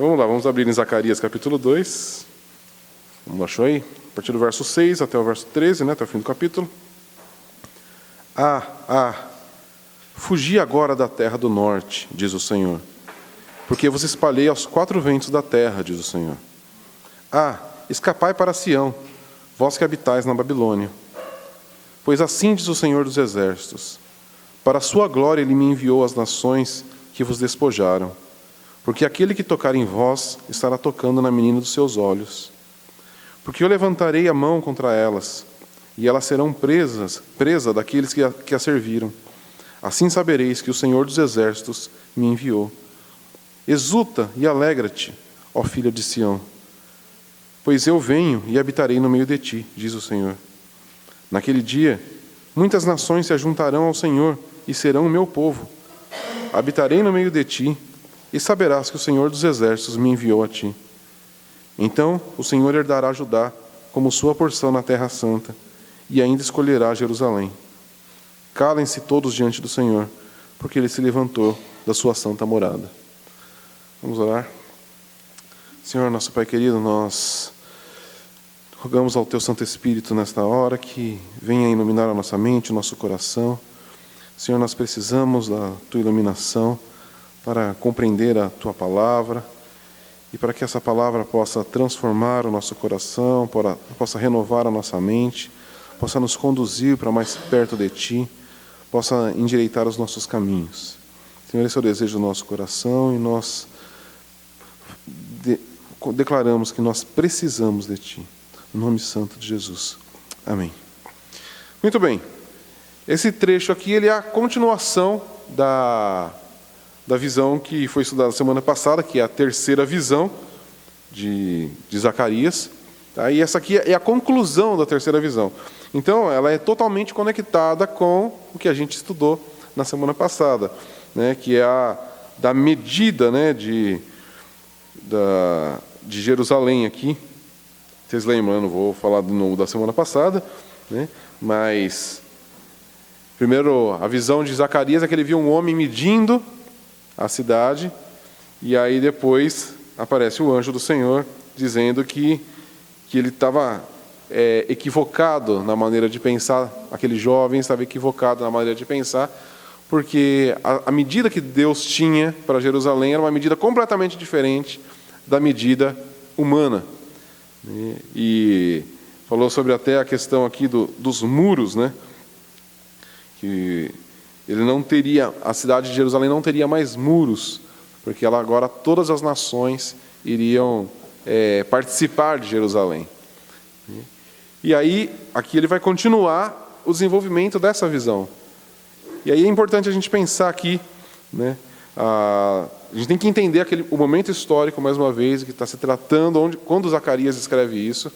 Vamos lá, vamos abrir em Zacarias capítulo 2. Vamos lá, achou aí? A partir do verso 6 até o verso 13, até o fim do capítulo. Fugi agora da terra do norte, diz o Senhor, porque vos espalhei aos quatro ventos da terra, diz o Senhor. Escapai para Sião, vós que habitais na Babilônia. Pois assim diz o Senhor dos Exércitos: para a sua glória ele me enviou às nações que vos despojaram, porque aquele que tocar em vós estará tocando na menina dos seus olhos. Porque eu levantarei a mão contra elas, e elas serão presa daqueles que a serviram. Assim sabereis que o Senhor dos Exércitos me enviou. Exulta e alegra-te, ó filha de Sião, pois eu venho e habitarei no meio de ti, diz o Senhor. Naquele dia, muitas nações se ajuntarão ao Senhor e serão o meu povo. Habitarei no meio de ti, e saberás que o Senhor dos Exércitos me enviou a ti. Então o Senhor herdará Judá como sua porção na terra santa, e ainda escolherá Jerusalém. Calem-se todos diante do Senhor, porque ele se levantou da sua santa morada. Vamos orar. Senhor, nosso Pai querido, nós rogamos ao Teu Santo Espírito nesta hora que venha iluminar a nossa mente, o nosso coração. Senhor, nós precisamos da Tua iluminação para compreender a Tua palavra e para que essa palavra possa transformar o nosso coração, possa renovar a nossa mente, possa nos conduzir para mais perto de Ti, possa endireitar os nossos caminhos. Senhor, esse é o desejo do nosso coração e nós declaramos que nós precisamos de Ti. No nome santo de Jesus. Amém. Muito bem. Esse trecho aqui ele é a continuação da visão que foi estudada semana passada, que é a terceira visão de Zacarias. Tá? E essa aqui é a conclusão da terceira visão. Então, ela é totalmente conectada com o que a gente estudou na semana passada, que é a da medida de Jerusalém aqui. Vocês lembram, eu não vou falar de novo da semana passada, mas primeiro a visão de Zacarias é que ele viu um homem medindo a cidade, e aí depois aparece o anjo do Senhor dizendo que ele estava equivocado na maneira de pensar, aquele jovem estava equivocado na maneira de pensar, porque a medida que Deus tinha para Jerusalém era uma medida completamente diferente da medida humana. E falou sobre até a questão aqui dos muros, que ele não teria, a cidade de Jerusalém não teria mais muros, porque ela agora todas as nações iriam participar de Jerusalém. E aí, aqui ele vai continuar o desenvolvimento dessa visão. E aí é importante a gente pensar aqui, a gente tem que entender o momento histórico, mais uma vez, que está se tratando, quando Zacarias escreve isso,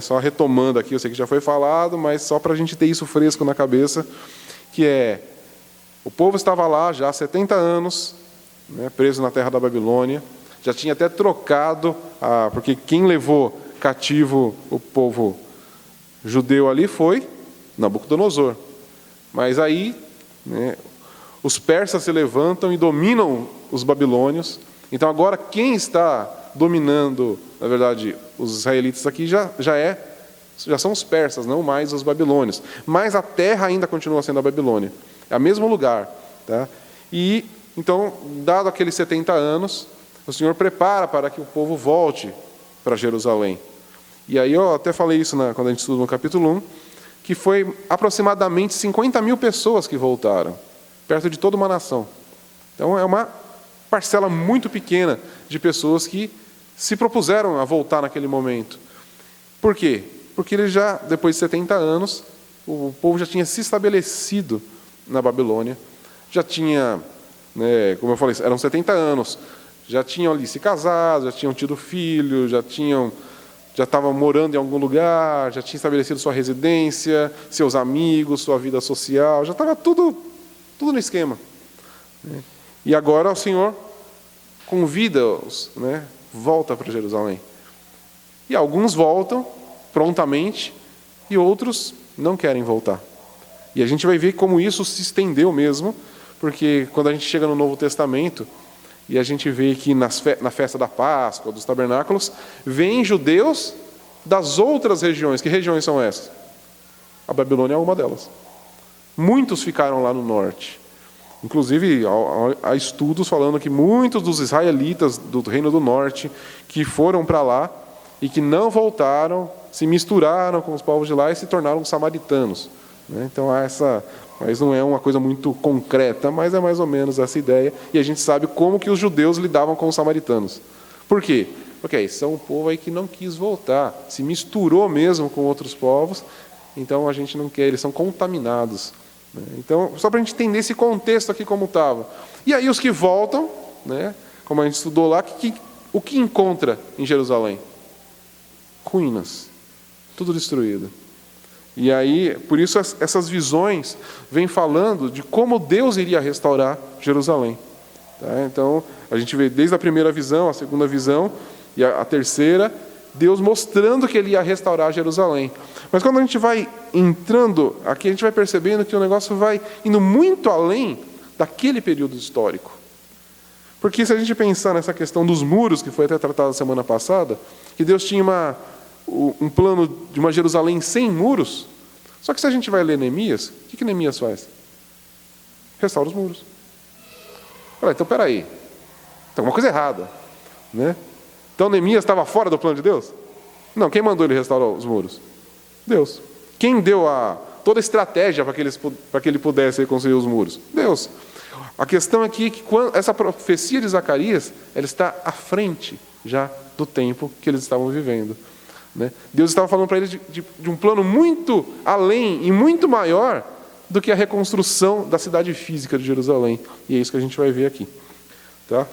só retomando aqui, eu sei que já foi falado, mas só para a gente ter isso fresco na cabeça, que o povo estava lá já há 70 anos, preso na terra da Babilônia, já tinha até trocado, porque quem levou cativo o povo judeu ali foi Nabucodonosor. Mas aí, os persas se levantam e dominam os babilônios. Então agora quem está dominando, na verdade, os israelitas aqui já são os persas, não mais os babilônios. Mas a terra ainda continua sendo a Babilônia. É o mesmo lugar. Tá? E, então, dado aqueles 70 anos, o Senhor prepara para que o povo volte para Jerusalém. E aí eu até falei isso quando a gente estudou no capítulo 1, que foi aproximadamente 50 mil pessoas que voltaram, perto de toda uma nação. Então é uma parcela muito pequena de pessoas que se propuseram a voltar naquele momento. Por quê? Porque ele já, depois de 70 anos, o povo já tinha se estabelecido na Babilônia, já tinha, como eu falei, eram 70 anos, já tinham ali se casado, já tinham tido filho, já estavam morando em algum lugar, já tinham estabelecido sua residência, seus amigos, sua vida social, já estava tudo no esquema. E agora o Senhor convida-os, volta para Jerusalém. E alguns voltam prontamente e outros não querem voltar. E a gente vai ver como isso se estendeu mesmo, porque quando a gente chega no Novo Testamento, E a gente vê que na festa da Páscoa, dos tabernáculos, vêm judeus das outras regiões. Que regiões são essas? A Babilônia é uma delas. Muitos ficaram lá no norte. Inclusive, há estudos falando que muitos dos israelitas do Reino do Norte que foram para lá e que não voltaram, se misturaram com os povos de lá e se tornaram samaritanos. Então, mas não é uma coisa muito concreta, mas é mais ou menos essa ideia. E a gente sabe como que os judeus lidavam com os samaritanos. Por quê? Porque são um povo aí que não quis voltar, se misturou mesmo com outros povos, então a gente não quer, eles são contaminados. Então, só para a gente entender esse contexto aqui como estava. E aí os que voltam, como a gente estudou lá, o que encontra em Jerusalém? Ruínas, tudo destruído. E aí, por isso essas visões vêm falando de como Deus iria restaurar Jerusalém. Então, a gente vê desde a primeira visão, a segunda visão e a terceira, Deus mostrando que Ele ia restaurar Jerusalém. Mas quando a gente vai entrando aqui, a gente vai percebendo que o negócio vai indo muito além daquele período histórico. Porque se a gente pensar nessa questão dos muros, que foi até tratada semana passada, que Deus tinha um plano de uma Jerusalém sem muros, só que se a gente vai ler Neemias, o que Neemias faz? Restaura os muros. Então, peraí, tem alguma coisa errada. Então, Neemias estava fora do plano de Deus? Não, quem mandou ele restaurar os muros? Deus. Quem deu toda a estratégia para que ele pudesse reconstruir os muros? Deus. A questão aqui é que essa profecia de Zacarias, ela está à frente já do tempo que eles estavam vivendo. Deus estava falando para eles de um plano muito além e muito maior do que a reconstrução da cidade física de Jerusalém. E é isso que a gente vai ver aqui. Tá?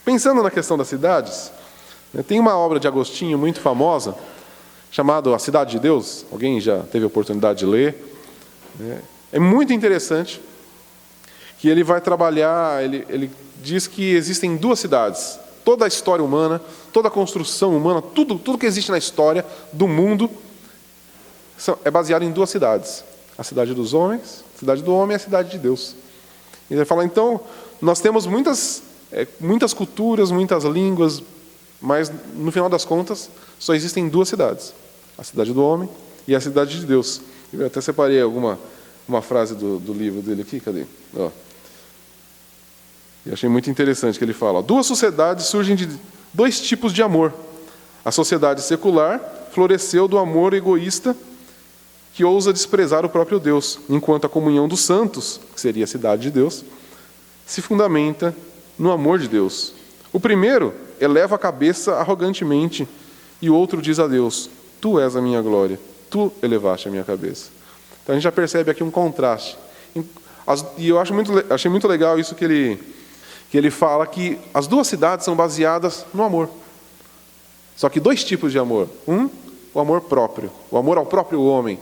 Pensando na questão das cidades, tem uma obra de Agostinho muito famosa, chamada A Cidade de Deus. Alguém já teve a oportunidade de ler? É muito interessante que ele vai trabalhar, ele diz que existem duas cidades. Toda a história humana, toda a construção humana, tudo que existe na história do mundo é baseado em duas cidades. A cidade dos homens, a cidade do homem e a cidade de Deus. Ele vai falar, então, nós temos muitas culturas, muitas línguas, mas, no final das contas, só existem duas cidades. A cidade do homem e a cidade de Deus. Eu até separei uma frase do livro dele aqui, cadê? Eu achei muito interessante que ele fala: duas sociedades surgem de dois tipos de amor. A sociedade secular floresceu do amor egoísta que ousa desprezar o próprio Deus, enquanto a comunhão dos santos, que seria a cidade de Deus, se fundamenta no amor de Deus. O primeiro eleva a cabeça arrogantemente e o outro diz a Deus: tu és a minha glória, tu elevaste a minha cabeça. Então a gente já percebe aqui um contraste. E eu achei muito legal isso que ele fala, que as duas cidades são baseadas no amor. Só que dois tipos de amor. Um, o amor próprio, o amor ao próprio homem.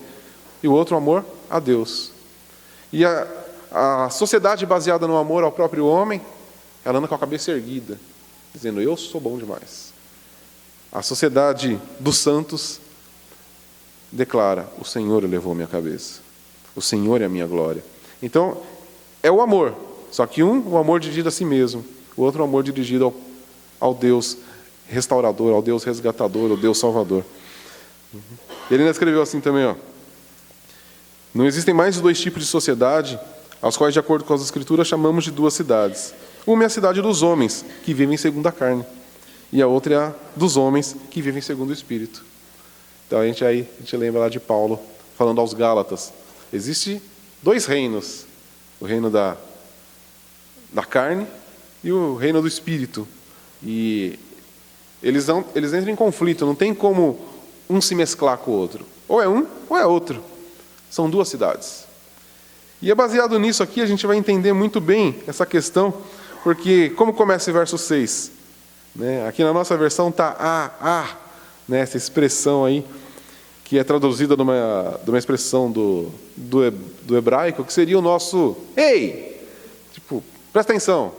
E o outro, o amor a Deus. E a sociedade baseada no amor ao próprio homem, ela anda com a cabeça erguida, dizendo: eu sou bom demais. A sociedade dos santos declara: o Senhor elevou minha cabeça. O Senhor é a minha glória. Então, é o amor. Só que o amor dirigido a si mesmo. O outro, o amor dirigido ao Deus restaurador, ao Deus resgatador, ao Deus salvador. Ele ainda escreveu assim também, não existem mais dois tipos de sociedade, aos quais, de acordo com as Escrituras, chamamos de duas cidades. Uma é a cidade dos homens, que vivem segundo a carne. E a outra é a dos homens, que vivem segundo o Espírito. Então a gente lembra lá de Paulo, falando aos Gálatas. Existem dois reinos. O reino da carne e o reino do Espírito. E eles entram em conflito, não tem como um se mesclar com o outro. Ou é um, ou é outro. São duas cidades. E é baseado nisso aqui, a gente vai entender muito bem essa questão, porque como começa o verso 6? Aqui na nossa versão está essa expressão aí, que é traduzida de uma expressão do hebraico, que seria o nosso ei! Tipo, presta atenção.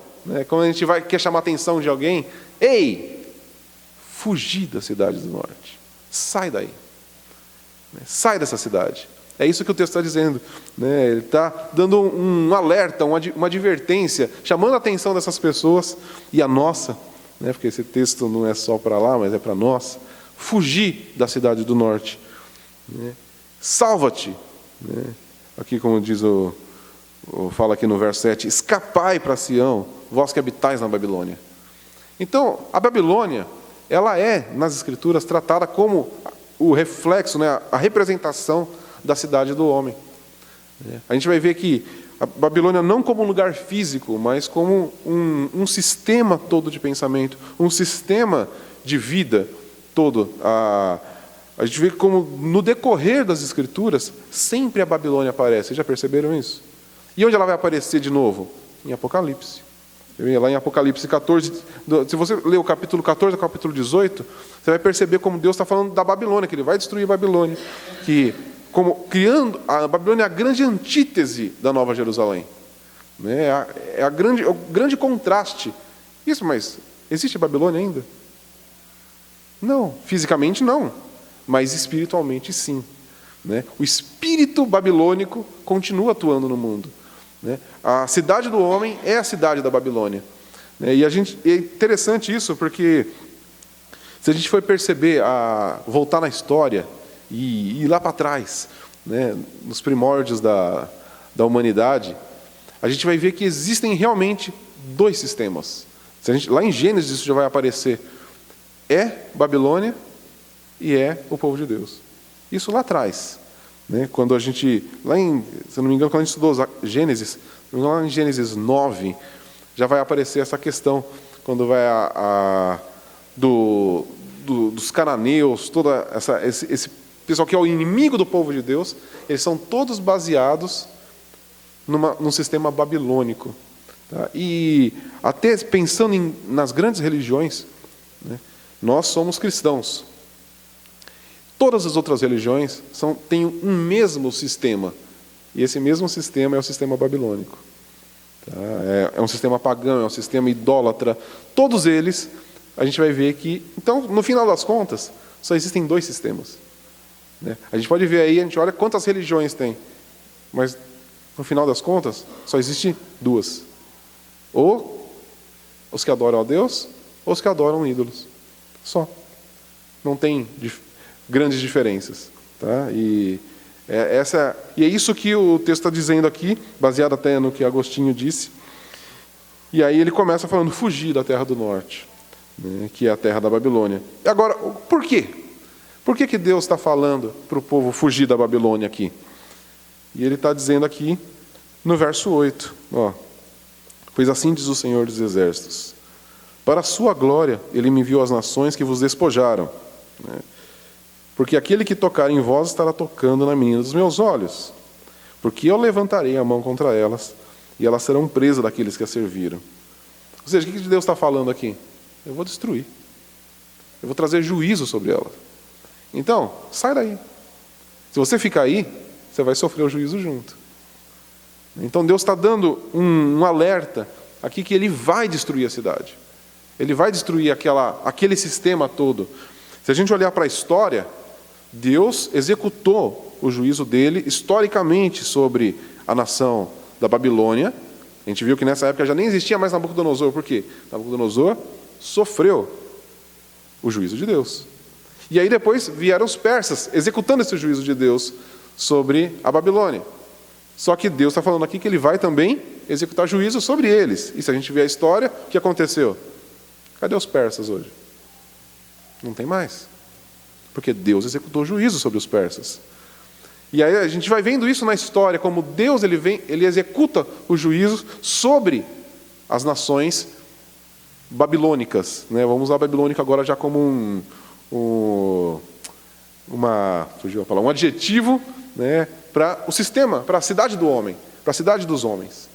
Quando a gente quer chamar a atenção de alguém, ei! Fugir da cidade do norte. Sai daí. Sai dessa cidade. É isso que o texto está dizendo, né? Ele está dando um alerta, uma advertência, chamando a atenção dessas pessoas e a nossa, né? Porque esse texto não é só para lá, mas é para nós. Fugir da cidade do norte, né? Salva-te, né? Aqui, como diz fala aqui no verso 7, escapai para Sião, vós que habitais na Babilônia. Então, a Babilônia, ela é, nas Escrituras, tratada como o reflexo, né, a representação da cidade do homem. A gente vai ver que a Babilônia não como um lugar físico, mas como um sistema todo de pensamento, um sistema de vida todo. A gente vê como, no decorrer das Escrituras, sempre a Babilônia aparece. Vocês já perceberam isso? E onde ela vai aparecer de novo? Em Apocalipse. Lá em Apocalipse 14, se você ler o capítulo 14 ao capítulo 18, você vai perceber como Deus está falando da Babilônia, que Ele vai destruir a Babilônia. Criando a Babilônia é a grande antítese da Nova Jerusalém. É o grande contraste. Isso, mas existe a Babilônia ainda? Não, fisicamente não, mas espiritualmente sim. O espírito babilônico continua atuando no mundo. A cidade do homem é a cidade da Babilônia. E é interessante isso, porque se a gente for perceber, voltar na história e ir lá para trás, nos primórdios da humanidade, a gente vai ver que existem realmente dois sistemas. Lá em Gênesis isso já vai aparecer. É Babilônia e é o povo de Deus. Isso lá atrás. Quando a gente, se não me engano, quando a gente estudou Gênesis, lá em Gênesis 9, já vai aparecer essa questão, quando vai dos cananeus, esse pessoal que é o inimigo do povo de Deus, eles são todos baseados num sistema babilônico. Tá? E até pensando nas grandes religiões, nós somos cristãos. Todas as outras religiões têm um mesmo sistema. E esse mesmo sistema é o sistema babilônico. Tá? É um sistema pagão, é um sistema idólatra. Todos eles, a gente vai ver que... Então, no final das contas, só existem dois sistemas. A gente pode ver aí, a gente olha quantas religiões tem. Mas, no final das contas, só existem duas. Ou os que adoram a Deus, ou os que adoram ídolos. Só. Não tem grandes diferenças. Tá? E é isso que o texto está dizendo aqui, baseado até no que Agostinho disse. E aí ele começa falando, fugir da terra do norte, que é a terra da Babilônia. E agora, por quê? Por que Deus está falando para o povo fugir da Babilônia aqui? E ele está dizendo aqui, no verso 8, pois assim diz o Senhor dos Exércitos, para a sua glória ele me enviou às nações que vos despojaram, porque aquele que tocar em vós estará tocando na menina dos meus olhos, porque eu levantarei a mão contra elas, e elas serão presas daqueles que a serviram. Ou seja, o que Deus está falando aqui? Eu vou destruir. Eu vou trazer juízo sobre elas. Então, sai daí. Se você ficar aí, você vai sofrer o juízo junto. Então Deus está dando um alerta aqui que Ele vai destruir a cidade. Ele vai destruir aquele sistema todo. Se a gente olhar para a história, Deus executou o juízo dele historicamente sobre a nação da Babilônia. A gente viu que nessa época já nem existia mais Nabucodonosor. Por quê? Nabucodonosor sofreu o juízo de Deus. E aí depois vieram os persas, executando esse juízo de Deus sobre a Babilônia. Só que Deus está falando aqui que Ele vai também executar juízo sobre eles. E se a gente ver a história, o que aconteceu? Cadê os persas hoje? Não tem mais. Porque Deus executou juízo sobre os persas. E aí a gente vai vendo isso na história, como Deus ele executa o juízo sobre as nações babilônicas. Vamos usar a babilônica agora já como um adjetivo, para o sistema, para a cidade do homem, para a cidade dos homens.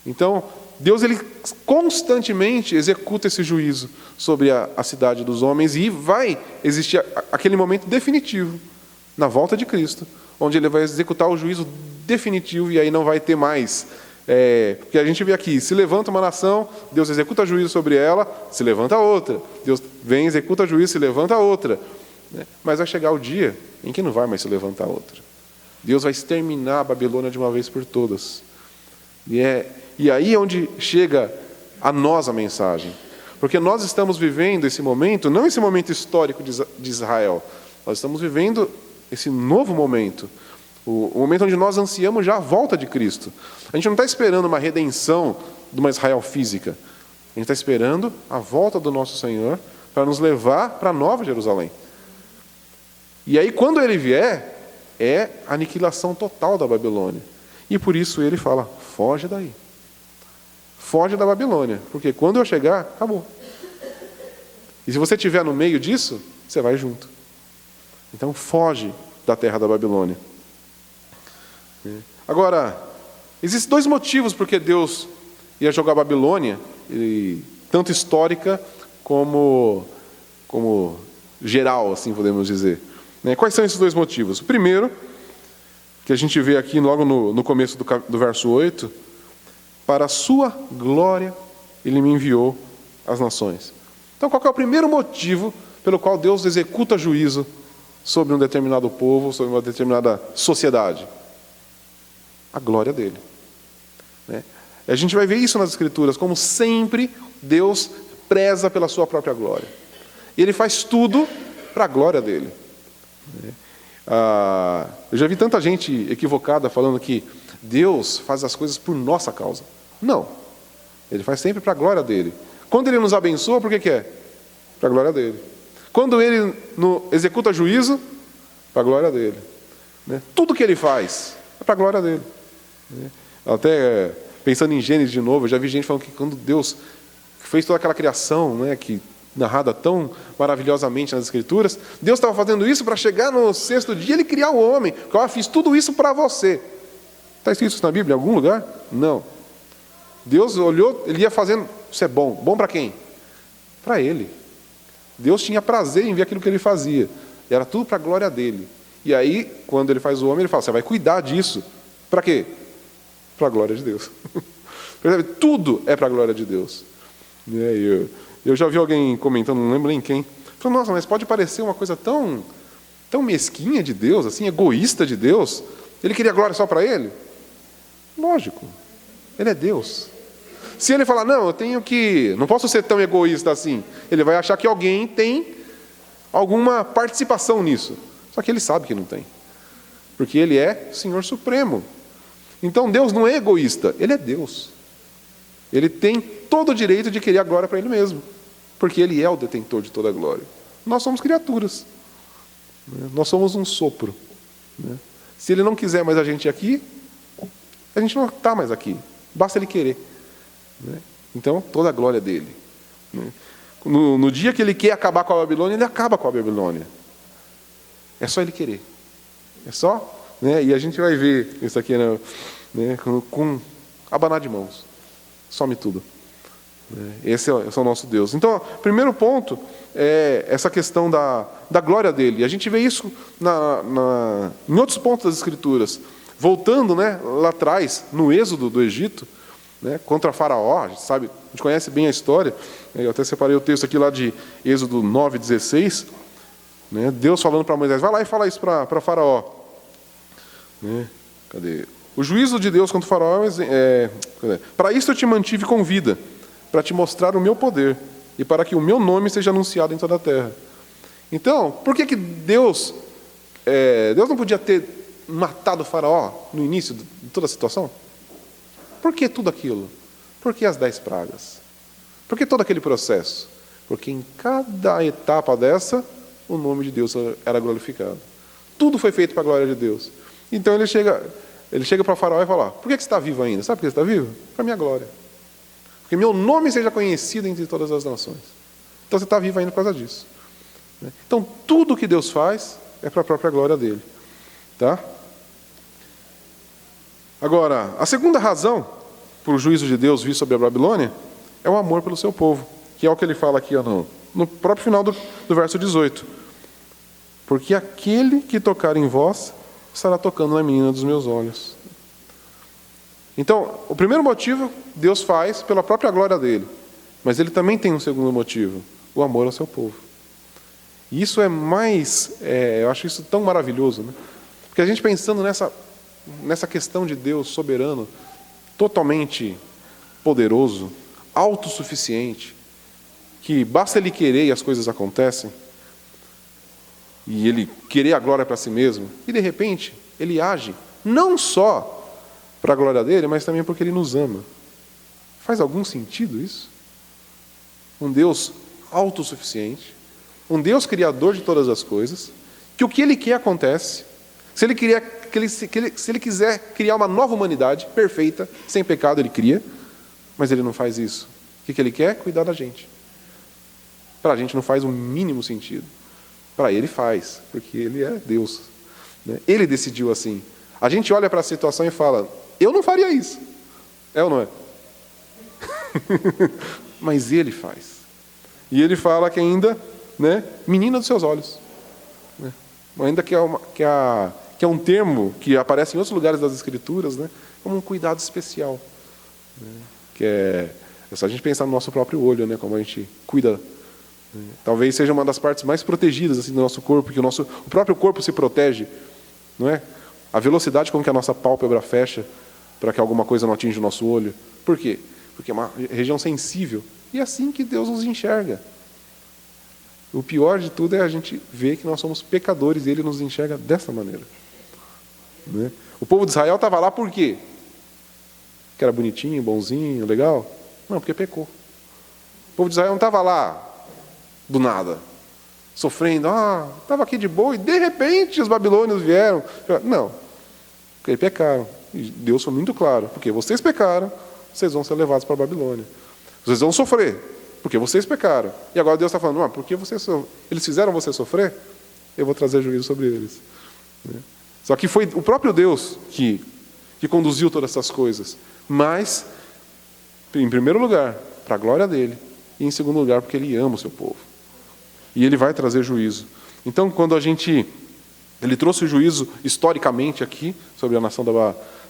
Então, Deus ele constantemente executa esse juízo sobre a cidade dos homens e vai existir aquele momento definitivo, na volta de Cristo, onde Ele vai executar o juízo definitivo e aí não vai ter mais... porque a gente vê aqui, se levanta uma nação, Deus executa juízo sobre ela, se levanta outra. Deus vem, executa juízo, se levanta outra. Mas vai chegar o dia em que não vai mais se levantar outra. Deus vai exterminar a Babilônia de uma vez por todas. E aí é onde chega a nós a mensagem. Porque nós estamos vivendo esse momento, não esse momento histórico de Israel, nós estamos vivendo esse novo momento, o momento onde nós ansiamos já a volta de Cristo. A gente não está esperando uma redenção de uma Israel física, a gente está esperando a volta do nosso Senhor para nos levar para a Nova Jerusalém. E aí, quando Ele vier, é a aniquilação total da Babilônia. E por isso Ele fala, foge daí. Foge da Babilônia, porque quando eu chegar, acabou. E se você estiver no meio disso, você vai junto. Então, foge da terra da Babilônia. Agora, existem dois motivos por que Deus ia jogar a Babilônia, tanto histórica como geral, assim podemos dizer. Quais são esses dois motivos? O primeiro, que a gente vê aqui logo no começo do verso 8, para a sua glória Ele me enviou às nações. Então, qual é o primeiro motivo pelo qual Deus executa juízo sobre um determinado povo, sobre uma determinada sociedade? A glória dele. A gente vai ver isso nas Escrituras, como sempre Deus preza pela sua própria glória. E Ele faz tudo para a glória dele. Eu já vi tanta gente equivocada falando que Deus faz as coisas por nossa causa. Não. Ele faz sempre para a glória dele. Quando Ele nos abençoa, por que é? Para a glória dele. Quando Ele executa juízo, para a glória dele. Tudo que Ele faz é para a glória dele. Até pensando em Gênesis de novo, eu já vi gente falando que quando Deus fez toda aquela criação, que narrada tão maravilhosamente nas Escrituras, Deus estava fazendo isso para chegar no sexto dia Ele criar o homem. Eu fiz tudo isso para você. Está escrito isso na Bíblia em algum lugar? Não. Deus olhou, Ele ia fazendo, isso é bom. Bom para quem? Para Ele. Deus tinha prazer em ver aquilo que Ele fazia. E era tudo para a glória dEle. E aí, quando Ele faz o homem, Ele fala, você vai cuidar disso. Para quê? Para a glória de Deus. Tudo é para a glória de Deus. Eu já vi alguém comentando, não lembro nem quem, falou, nossa, mas pode parecer uma coisa tão mesquinha de Deus, assim, egoísta de Deus. Ele queria glória só para Ele? Lógico. Ele é Deus. Se Ele falar, não posso ser tão egoísta assim, Ele vai achar que alguém tem alguma participação nisso. Só que Ele sabe que não tem. Porque Ele é Senhor Supremo. Então Deus não é egoísta, Ele é Deus. Ele tem todo o direito de querer a glória para Ele mesmo. Porque Ele é o detentor de toda a glória. Nós somos criaturas. Nós somos um sopro. Se Ele não quiser mais a gente aqui, a gente não está mais aqui. Basta Ele querer. Então, toda a glória dele. No dia que Ele quer acabar com a Babilônia, Ele acaba com a Babilônia. É só Ele querer. É só... E a gente vai ver isso aqui com abanar de mãos. Some tudo. Esse é o nosso Deus. Então, o primeiro ponto é essa questão da glória dele. A gente vê isso em outros pontos das Escrituras. Voltando lá atrás, no êxodo do Egito, contra Faraó, a gente conhece bem a história. Eu até separei o texto aqui lá de Êxodo 9:16. Deus falando para Moisés, vai lá e fala isso para Faraó. Cadê? O juízo de Deus contra o Faraó para isso eu te mantive com vida, para te mostrar o meu poder e para que o meu nome seja anunciado em toda a terra. Então, por que Deus não podia ter matado o Faraó no início de toda a situação? Por que tudo aquilo? Por que as 10 pragas? Por que todo aquele processo? Porque em cada etapa dessa, o nome de Deus era glorificado. Tudo foi feito para a glória de Deus. Então ele chega para Faraó e fala, por que você está vivo ainda? Sabe por que você está vivo? Para a minha glória. Porque meu nome seja conhecido entre todas as nações. Então você está vivo ainda por causa disso. Então tudo que Deus faz é para a própria glória dele. Tá? Agora, a segunda razão para o juízo de Deus vir sobre a Babilônia é o amor pelo seu povo, que é o que ele fala aqui no próprio final do verso 18. Porque aquele que tocar em vós estará tocando na menina dos meus olhos. Então, o primeiro motivo Deus faz pela própria glória dele, mas ele também tem um segundo motivo, o amor ao seu povo. E isso é mais, eu acho isso tão maravilhoso, Porque a gente pensando nessa questão de Deus soberano, totalmente poderoso, autossuficiente, que basta Ele querer e as coisas acontecem, e Ele querer a glória para si mesmo, e de repente Ele age, não só para a glória dEle, mas também porque Ele nos ama. Faz algum sentido isso? Um Deus autossuficiente, um Deus criador de todas as coisas, que o que Ele quer acontece. Se Ele quiser criar uma nova humanidade perfeita, sem pecado, Ele cria, mas Ele não faz isso. O que Ele quer? Cuidar da gente. Para a gente não faz o mínimo sentido. Para Ele faz, porque Ele é Deus. Ele decidiu assim. A gente olha para a situação e fala, eu não faria isso. É ou não é? Mas Ele faz. E Ele fala que ainda, menina dos seus olhos. Ainda que é um termo que aparece em outros lugares das Escrituras, como um cuidado especial. Que é só a gente pensar no nosso próprio olho, como a gente cuida. Talvez seja uma das partes mais protegidas assim, do nosso corpo, porque o próprio corpo se protege. Não é? A velocidade com que a nossa pálpebra fecha para que alguma coisa não atinja o nosso olho. Por quê? Porque é uma região sensível. E é assim que Deus nos enxerga. O pior de tudo é a gente ver que nós somos pecadores e Ele nos enxerga dessa maneira. O povo de Israel estava lá por quê? Que era bonitinho, bonzinho, legal? Não, porque pecou. O povo de Israel não estava lá do nada, sofrendo, estava aqui de boa e de repente os babilônios vieram. Não, porque pecaram. E Deus foi muito claro, porque vocês pecaram, vocês vão ser levados para a Babilônia. Vocês vão sofrer, porque vocês pecaram. E agora Deus está falando, porque eles fizeram você sofrer, eu vou trazer juízo sobre eles. Só que foi o próprio Deus que conduziu todas essas coisas. Mas, em primeiro lugar, para a glória dEle. E em segundo lugar, porque Ele ama o seu povo. E Ele vai trazer juízo. Então, quando Ele trouxe o juízo historicamente aqui, sobre a nação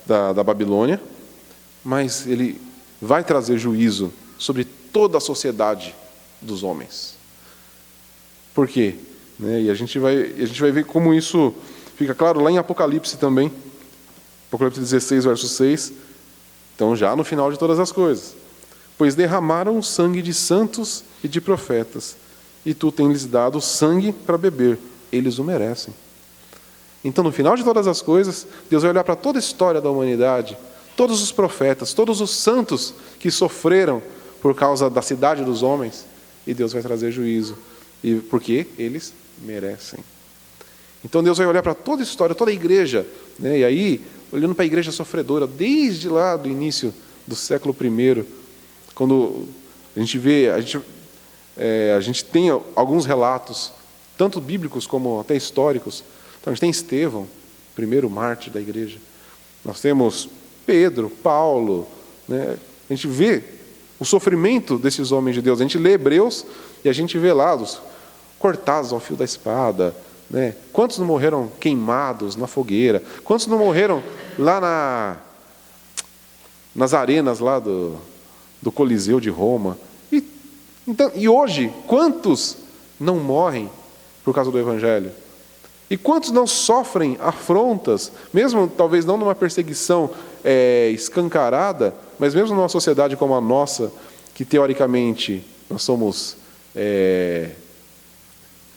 da Babilônia, mas Ele vai trazer juízo sobre toda a sociedade dos homens. Por quê? E a gente vai ver como isso fica claro lá em Apocalipse também. Apocalipse 16, verso 6. Então, já no final de todas as coisas. Pois derramaram o sangue de santos e de profetas, e tu tens dado sangue para beber. Eles o merecem. Então, no final de todas as coisas, Deus vai olhar para toda a história da humanidade, todos os profetas, todos os santos que sofreram por causa da cidade dos homens, e Deus vai trazer juízo. E porque eles merecem. Então Deus vai olhar para toda a história, toda a igreja, e aí, olhando para a igreja sofredora, desde lá do início do século I, quando a gente vê, a gente tem alguns relatos, tanto bíblicos como até históricos. Então a gente tem Estevão, primeiro mártir da igreja. Nós temos Pedro, Paulo, a gente vê o sofrimento desses homens de Deus. A gente lê Hebreus e a gente vê lá os cortados ao fio da espada. Quantos não morreram queimados na fogueira? Quantos não morreram lá nas arenas lá do Coliseu de Roma? E hoje, quantos não morrem por causa do Evangelho? E quantos não sofrem afrontas, mesmo talvez não numa perseguição escancarada, mas mesmo numa sociedade como a nossa, que teoricamente nós somos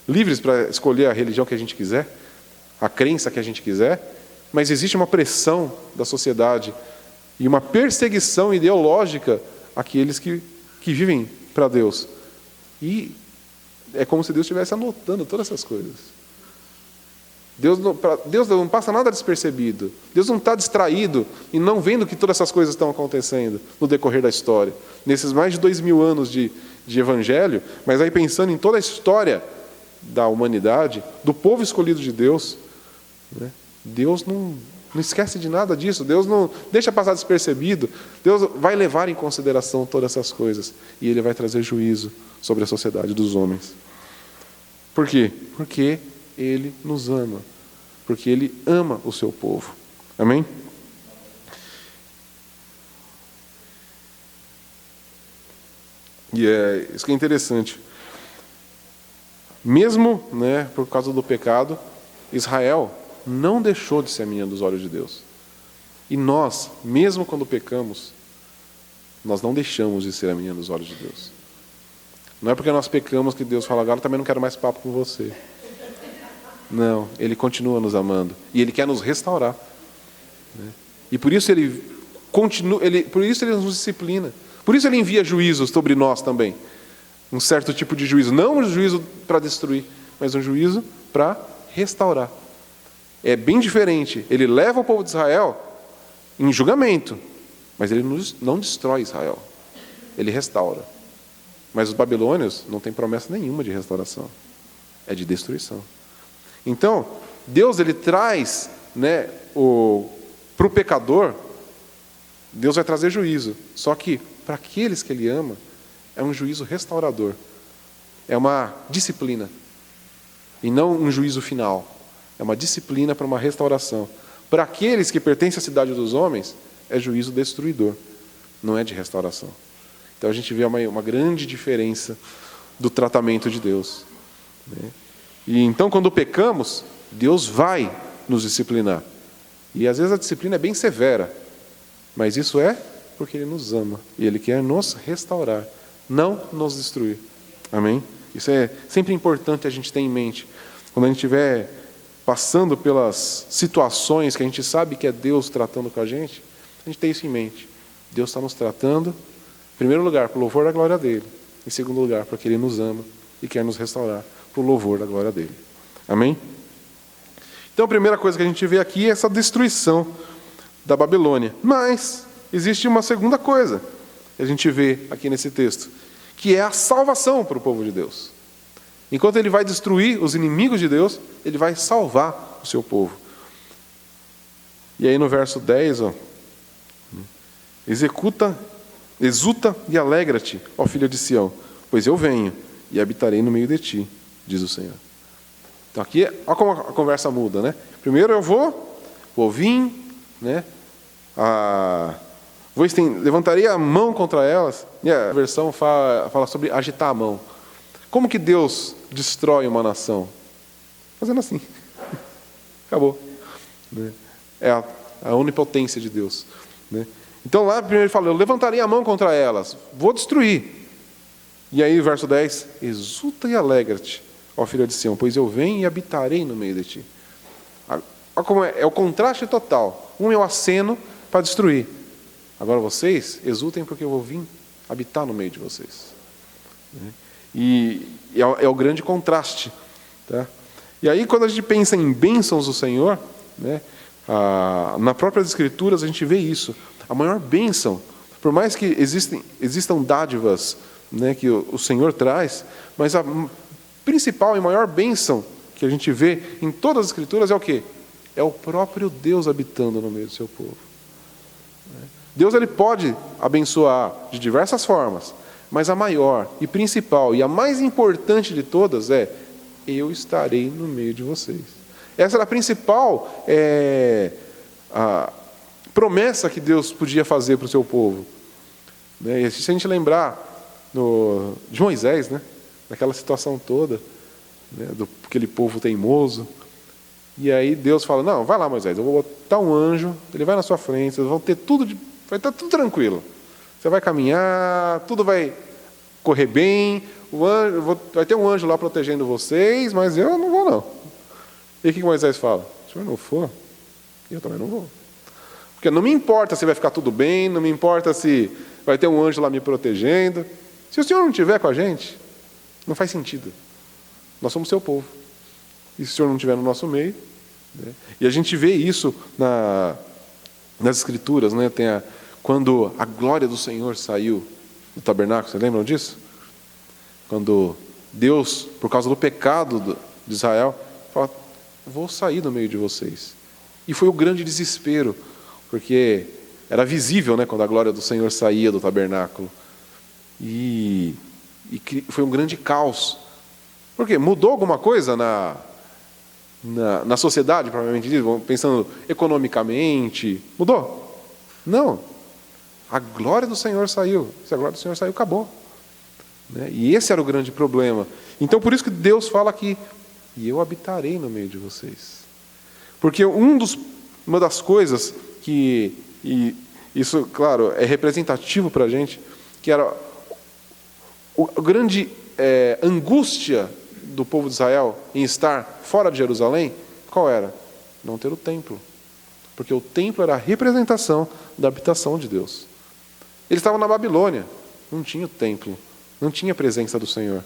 livres para escolher a religião que a gente quiser, a crença que a gente quiser, mas existe uma pressão da sociedade e uma perseguição ideológica àqueles que vivem para Deus. E é como se Deus estivesse anotando todas essas coisas. Deus não passa nada despercebido. Deus não está distraído e não vendo que todas essas coisas estão acontecendo no decorrer da história. Nesses mais de 2000 anos de evangelho, mas aí pensando em toda a história da humanidade, do povo escolhido de Deus, Deus não esquece de nada disso. Deus não deixa passar despercebido. Deus vai levar em consideração todas essas coisas. E Ele vai trazer juízo sobre a sociedade dos homens. Por quê? Porque Ele nos ama. Porque Ele ama o seu povo. Amém? E isso que é interessante. Mesmo por causa do pecado, Israel não deixou de ser a menina dos olhos de Deus. E nós, mesmo quando pecamos, nós não deixamos de ser a menina dos olhos de Deus. Não é porque nós pecamos que Deus fala, agora eu também não quero mais papo com você. Não, Ele continua nos amando. E Ele quer nos restaurar. E por isso Ele continua, por isso Ele nos disciplina. Por isso Ele envia juízos sobre nós também. Um certo tipo de juízo. Não um juízo para destruir, mas um juízo para restaurar. É bem diferente. Ele leva o povo de Israel em julgamento, mas Ele não destrói Israel. Ele restaura. Mas os babilônios não têm promessa nenhuma de restauração. É de destruição. Então, Deus Ele traz, para o pecador, Deus vai trazer juízo. Só que, para aqueles que Ele ama, é um juízo restaurador. É uma disciplina. E não um juízo final. É uma disciplina para uma restauração. Para aqueles que pertencem à cidade dos homens, é juízo destruidor. Não é de restauração. Então a gente vê uma grande diferença do tratamento de Deus. E então, quando pecamos, Deus vai nos disciplinar. E às vezes a disciplina é bem severa. Mas isso é porque Ele nos ama. E Ele quer nos restaurar, não nos destruir. Amém? Isso é sempre importante a gente ter em mente. Quando a gente estiver passando pelas situações que a gente sabe que é Deus tratando com a gente tem isso em mente. Deus está nos tratando, em primeiro lugar, para o louvor da glória dEle. Em segundo lugar, porque Ele nos ama e quer nos restaurar para o louvor da glória dEle. Amém? Então, a primeira coisa que a gente vê aqui é essa destruição da Babilônia. Mas existe uma segunda coisa que a gente vê aqui nesse texto, que é a salvação para o povo de Deus. Enquanto Ele vai destruir os inimigos de Deus, Ele vai salvar o seu povo. E aí no verso 10, exulta e alegra-te, ó filha de Sião, pois eu venho e habitarei no meio de ti, diz o Senhor. Então aqui, olha como a conversa muda, né? Primeiro eu vou vir, levantarei a mão contra elas, e a versão fala sobre agitar a mão. Como que Deus destrói uma nação? Fazendo assim. Acabou. É a onipotência de Deus. Então lá primeiro ele fala, eu levantarei a mão contra elas, vou destruir. E aí verso 10, exulta e alegra-te, ó filha de Sião, pois eu venho e habitarei no meio de ti. Olha como é o contraste total. Um é o aceno para destruir. Agora vocês exultem porque eu vou vir habitar no meio de vocês. E é o grande contraste. Tá? E aí quando a gente pensa em bênçãos do Senhor, nas próprias Escrituras a gente vê isso. A maior bênção, por mais que existam dádivas que o Senhor traz, mas a principal e maior bênção que a gente vê em todas as Escrituras é o quê? É o próprio Deus habitando no meio do seu povo. Deus Ele pode abençoar de diversas formas, mas a maior e principal e a mais importante de todas é: eu estarei no meio de vocês. Essa era a principal a promessa que Deus podia fazer para o seu povo. E se a gente lembrar de Moisés, naquela situação toda, daquele povo teimoso, e aí Deus fala, não, vai lá Moisés, eu vou botar um anjo, ele vai na sua frente, vocês vão ter vai estar tudo tranquilo. Você vai caminhar, tudo vai correr bem, vai ter um anjo lá protegendo vocês, mas eu não vou não. E o que Moisés fala? Se o senhor não for, eu também não vou. Porque não me importa se vai ficar tudo bem, não me importa se vai ter um anjo lá me protegendo. Se o Senhor não estiver com a gente, não faz sentido. Nós somos seu povo. E se o Senhor não estiver no nosso meio... E a gente vê isso nas Escrituras, quando a glória do Senhor saiu do tabernáculo. Vocês lembram disso? Quando Deus, por causa do pecado de Israel, fala, vou sair do meio de vocês. E foi o grande desespero, porque era visível, quando a glória do Senhor saía do tabernáculo. E foi um grande caos. Por quê? Mudou alguma coisa na sociedade, provavelmente, pensando economicamente? Mudou? Não. A glória do Senhor saiu. Se a glória do Senhor saiu, acabou. E esse era o grande problema. Então, por isso que Deus fala aqui, e eu habitarei no meio de vocês. Porque uma das coisas que, e isso, claro, é representativo para a gente, que era a grande angústia do povo de Israel em estar fora de Jerusalém, qual era? Não ter o templo. Porque o templo era a representação da habitação de Deus. Eles estavam na Babilônia, não tinha o templo, não tinha a presença do Senhor.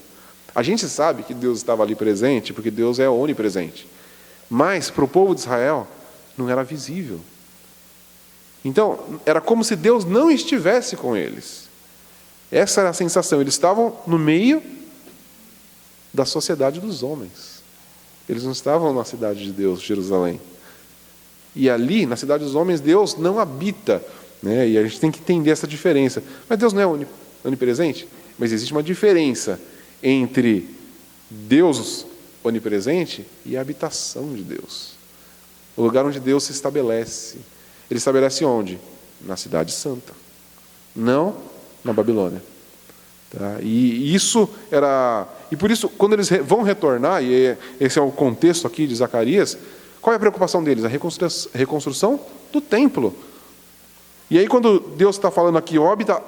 A gente sabe que Deus estava ali presente, porque Deus é onipresente. Mas, para o povo de Israel, não era visível. Então, era como se Deus não estivesse com eles. Essa era a sensação. Eles estavam no meio da sociedade dos homens. Eles não estavam na cidade de Deus, Jerusalém. E ali, na cidade dos homens, Deus não habita. Né? E a gente tem que entender essa diferença. Mas Deus não é onipresente? Mas existe uma diferença entre Deus onipresente e a habitação de Deus. O lugar onde Deus se estabelece. Ele estabelece onde? Na cidade santa. Não na Babilônia. Tá? E isso era... E por isso, quando eles vão retornar, e esse é o contexto aqui de Zacarias, qual é a preocupação deles? A reconstrução do templo. E aí, quando Deus está falando aqui,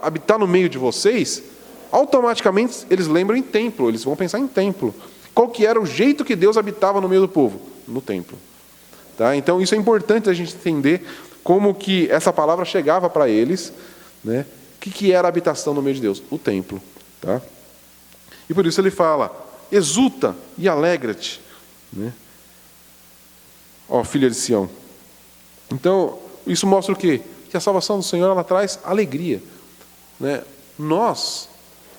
habitar no meio de vocês, automaticamente eles lembram em templo, eles vão pensar em templo. Qual que era o jeito que Deus habitava no meio do povo? No templo. Tá? Então, isso é importante a gente entender como que essa palavra chegava para eles, né? O que era a habitação no meio de Deus? O templo. Tá? E por isso ele fala, exulta e alegra-te, né? Ó, filha de Sião. Então, isso mostra o quê? Que a salvação do Senhor, ela traz alegria. Né? Nós,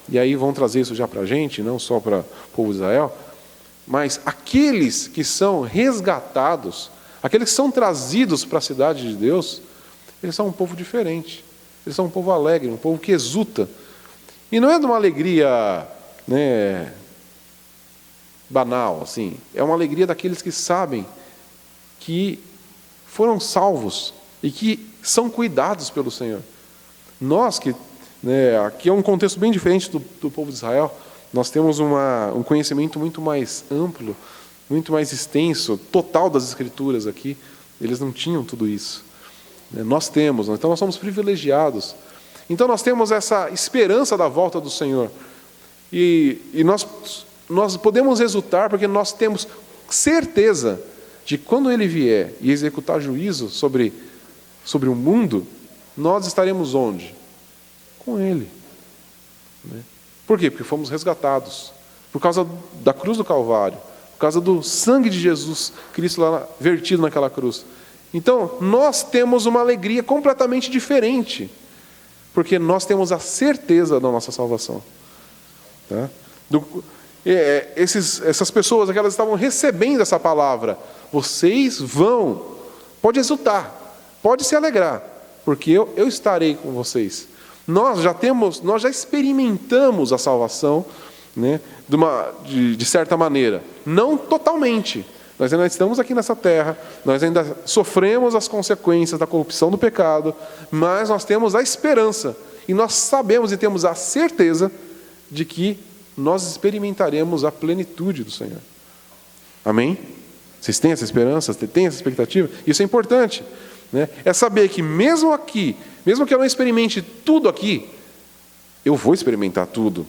e aí vão trazer isso já para a gente, não só para o povo de Israel, mas aqueles que são resgatados, aqueles que são trazidos para a cidade de Deus, eles são um povo diferente. Eles são um povo alegre, um povo que exulta. E não é de uma alegria, né, banal, assim. É uma alegria daqueles que sabem que foram salvos e que são cuidados pelo Senhor. Nós que, né, aqui é um contexto bem diferente do povo de Israel, nós temos um conhecimento muito mais amplo, muito mais extenso, total das Escrituras aqui. Eles não tinham tudo isso. Nós temos, então nós somos privilegiados. Então nós temos essa esperança da volta do Senhor. E nós podemos exultar porque nós temos certeza de que quando Ele vier e executar juízo sobre o mundo, nós estaremos onde? Com Ele. Por quê? Porque fomos resgatados. Por causa da cruz do Calvário. Por causa do sangue de Jesus Cristo lá vertido naquela cruz. Então, nós temos uma alegria completamente diferente. Porque nós temos a certeza da nossa salvação. Tá? Essas pessoas, aquelas estavam recebendo essa palavra. Vocês pode exultar, pode se alegrar, porque eu estarei com vocês. Nós já experimentamos a salvação, né, de certa maneira, não totalmente. Nós ainda estamos aqui nessa terra, nós ainda sofremos as consequências da corrupção do pecado, mas nós temos a esperança, e nós sabemos e temos a certeza de que nós experimentaremos a plenitude do Senhor. Amém? Vocês têm essa esperança? Têm essa expectativa? Isso é importante. Né? É saber que mesmo aqui, mesmo que eu não experimente tudo aqui, eu vou experimentar tudo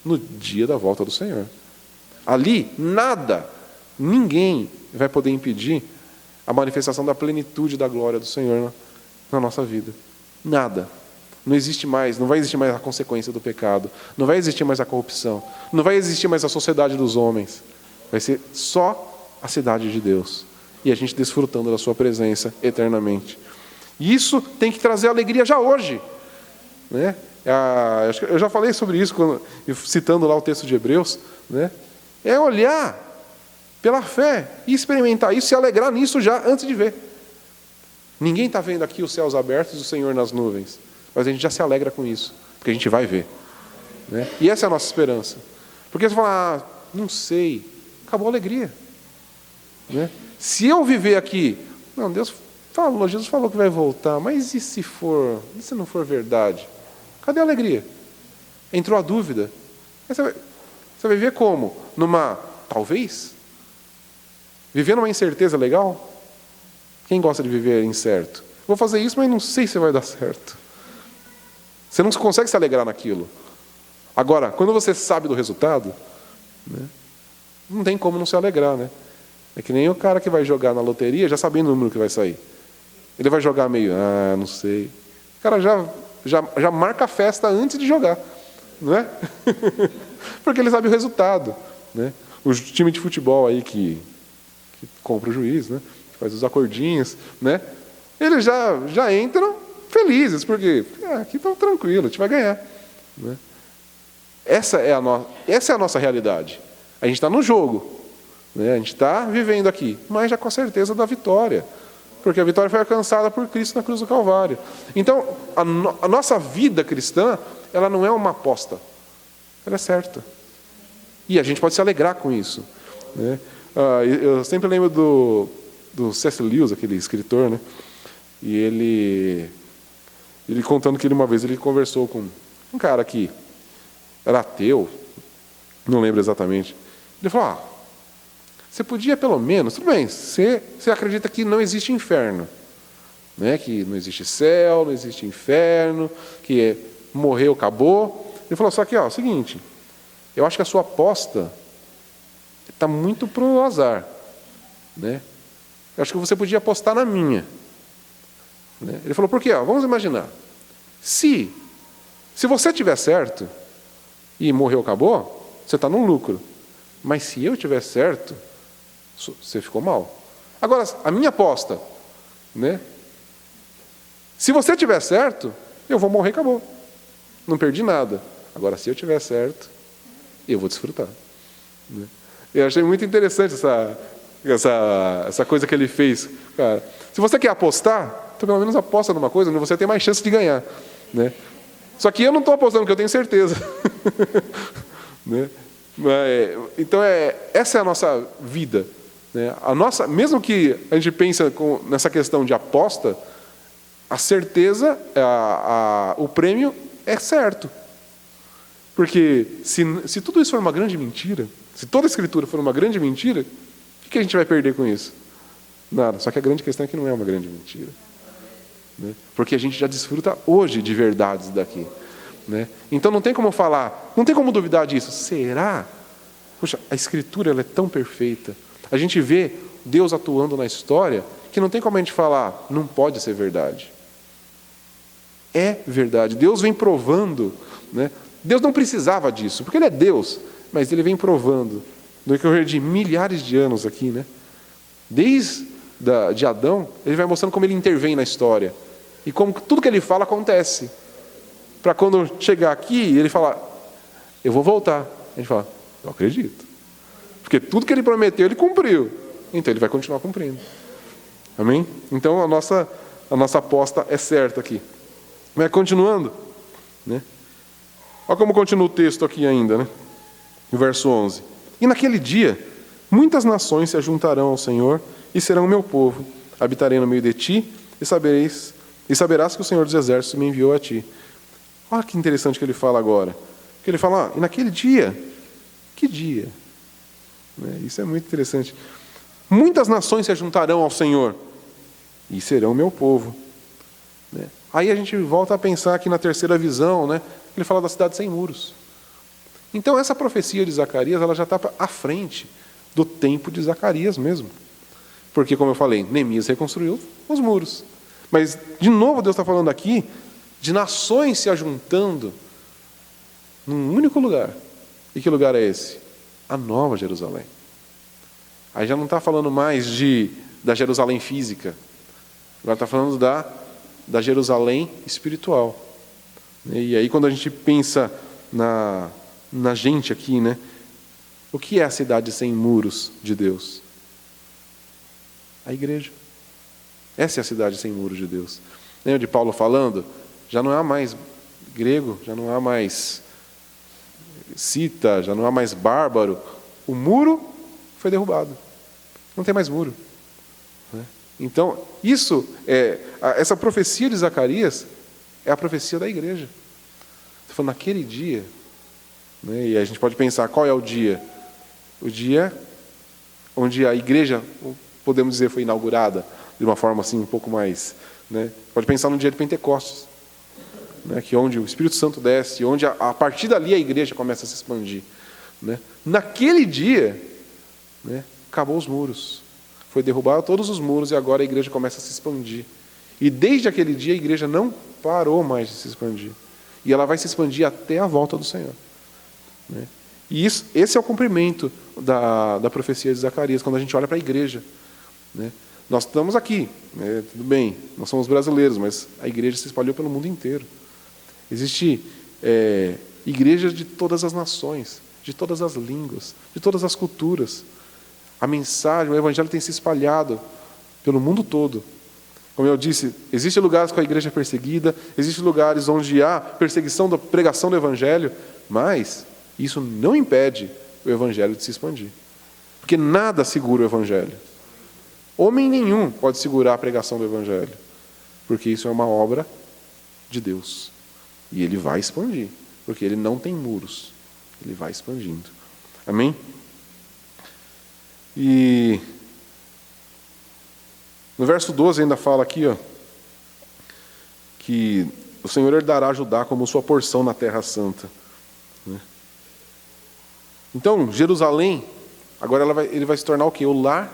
no dia da volta do Senhor. Ali, ninguém vai poder impedir a manifestação da plenitude da glória do Senhor na nossa vida. Nada. Não existe mais, não vai existir mais a consequência do pecado, não vai existir mais a corrupção, não vai existir mais a sociedade dos homens. Vai ser só a cidade de Deus. E a gente desfrutando da sua presença eternamente. E isso tem que trazer alegria já hoje. Né? Eu já falei sobre isso, citando lá o texto de Hebreus. Né? É olhar pela fé e experimentar isso, se alegrar nisso já antes de ver. Ninguém está vendo aqui os céus abertos e o Senhor nas nuvens. Mas a gente já se alegra com isso, porque a gente vai ver. Né? E essa é a nossa esperança. Porque você fala, não sei, acabou a alegria. Né? Se eu viver aqui, não, Jesus falou que vai voltar, mas e se não for verdade? Cadê a alegria? Entrou a dúvida. Aí você vai viver como? Talvez? Viver numa incerteza legal? Quem gosta de viver incerto? Vou fazer isso, mas não sei se vai dar certo. Você não consegue se alegrar naquilo. Agora, quando você sabe do resultado, né, não tem como não se alegrar, né? É que nem o cara que vai jogar na loteria já sabendo o número que vai sair. Ele vai jogar meio, não sei. O cara já marca a festa antes de jogar, não é? Porque ele sabe o resultado, né? O time de futebol aí que compra o juiz, né? Que faz os acordinhos, né? Eles já entram felizes, porque aqui está tranquilo, a gente vai ganhar, né? Essa é a nossa realidade. A gente está no jogo, né? A gente está vivendo aqui, mas já com a certeza da vitória, porque a vitória foi alcançada por Cristo na cruz do Calvário. Então, a nossa vida cristã, ela não é uma aposta, ela é certa. E a gente pode se alegrar com isso, né? Eu sempre lembro do C.S. Lewis, aquele escritor, né? E ele contando que uma vez ele conversou com um cara que era ateu, não lembro exatamente. Ele falou, você podia pelo menos, tudo bem, você acredita que não existe inferno, né? Que não existe céu, não existe inferno, que morreu, acabou. Ele falou, só que, o seguinte, eu acho que a sua aposta está muito para o azar, né? Eu acho que você podia apostar na minha. Né? Ele falou, por quê? Vamos imaginar. Se você tiver certo e morreu, acabou, você está no lucro. Mas se eu tiver certo, você ficou mal. Agora, a minha aposta, né? Se você tiver certo, eu vou morrer, acabou. Não perdi nada. Agora, se eu tiver certo, eu vou desfrutar. Né? Eu achei muito interessante essa coisa que ele fez. Cara, se você quer apostar, então pelo menos aposta numa coisa onde você tem mais chance de ganhar. Né? Só que eu não estou apostando, porque eu tenho certeza. Né? Então, essa é a nossa vida. Né? Mesmo que a gente pense nessa questão de aposta, a certeza, o prêmio é certo. Porque se tudo isso for uma grande mentira, se toda a Escritura for uma grande mentira, o que a gente vai perder com isso? Nada. Só que a grande questão é que não é uma grande mentira. Né? Porque a gente já desfruta hoje de verdades daqui. Né? Então não tem como falar, não tem como duvidar disso. Será? Puxa, a Escritura ela é tão perfeita. A gente vê Deus atuando na história que não tem como a gente falar, não pode ser verdade. É verdade. Deus vem provando, né? Deus não precisava disso, porque Ele é Deus, mas Ele vem provando, no decorrer de milhares de anos aqui, né? Desde de Adão, Ele vai mostrando como Ele intervém na história, e como tudo que Ele fala acontece, para quando chegar aqui, Ele falar, eu vou voltar. A gente fala, eu acredito, porque tudo que Ele prometeu, Ele cumpriu, então Ele vai continuar cumprindo. Amém? Então a nossa aposta é certa aqui. Mas continuando, né? Olha como continua o texto aqui ainda, né? No verso 11. E naquele dia, muitas nações se ajuntarão ao Senhor e serão meu povo. Habitarei no meio de ti e saberás que o Senhor dos Exércitos me enviou a ti. Olha que interessante que ele fala agora. Que ele fala, e naquele dia, que dia? Isso é muito interessante. Muitas nações se ajuntarão ao Senhor e serão meu povo. Aí a gente volta a pensar aqui na terceira visão, né? Ele fala da cidade sem muros. Então essa profecia de Zacarias, ela já está à frente do tempo de Zacarias mesmo. Porque, como eu falei, Neemias reconstruiu os muros. Mas, de novo, Deus está falando aqui de nações se ajuntando num único lugar. E que lugar é esse? A Nova Jerusalém. Aí já não está falando mais da Jerusalém física. Agora está falando da Jerusalém espiritual. E aí quando a gente pensa na gente aqui, né? O que é a cidade sem muros de Deus? A igreja. Essa é a cidade sem muros de Deus. Lembra de Paulo falando? Já não há mais grego, já não há mais cita, já não há mais bárbaro. O muro foi derrubado. Não tem mais muro. Então, essa profecia de Zacarias é a profecia da igreja. Estou falando naquele dia, né? E a gente pode pensar, qual é o dia? O dia onde a igreja, podemos dizer, foi inaugurada, de uma forma assim um pouco mais, né? Pode pensar no dia de Pentecostes, né? Que onde o Espírito Santo desce, onde a partir dali a igreja começa a se expandir, né? Naquele dia, né, acabou os muros, foi derrubado todos os muros e agora a igreja começa a se expandir. E desde aquele dia a igreja não parou mais de se expandir. E ela vai se expandir até a volta do Senhor, né? E esse é o cumprimento da profecia de Zacarias, quando a gente olha para a igreja, né? Nós estamos aqui, né? Tudo bem, nós somos brasileiros, mas a igreja se espalhou pelo mundo inteiro. Existem igrejas de todas as nações, de todas as línguas, de todas as culturas. A mensagem, o evangelho tem se espalhado pelo mundo todo. Como eu disse, existem lugares com a igreja perseguida, existem lugares onde há perseguição da pregação do evangelho, mas isso não impede o evangelho de se expandir. Porque nada segura o evangelho. Homem nenhum pode segurar a pregação do evangelho, porque isso é uma obra de Deus. E ele vai expandir, porque ele não tem muros. Ele vai expandindo. Amém? E no verso 12 ainda fala aqui, ó, que o Senhor herdará Judá como sua porção na terra santa, né? Então, Jerusalém, agora ele vai se tornar o quê? O lar,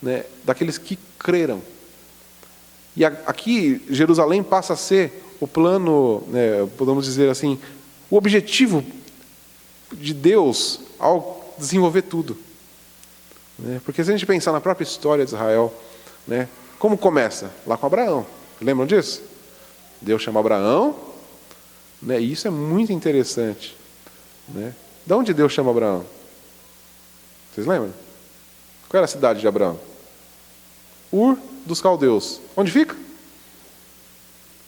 né, daqueles que creram. E aqui, Jerusalém passa a ser o plano, né, podemos dizer assim, o objetivo de Deus ao desenvolver tudo, né? Porque se a gente pensar na própria história de Israel, né, como começa? Lá com Abraão. Lembram disso? Deus chama Abraão, né, e isso é muito interessante, né? De onde Deus chama Abraão? Vocês lembram? Qual era a cidade de Abraão? Ur dos Caldeus. Onde fica?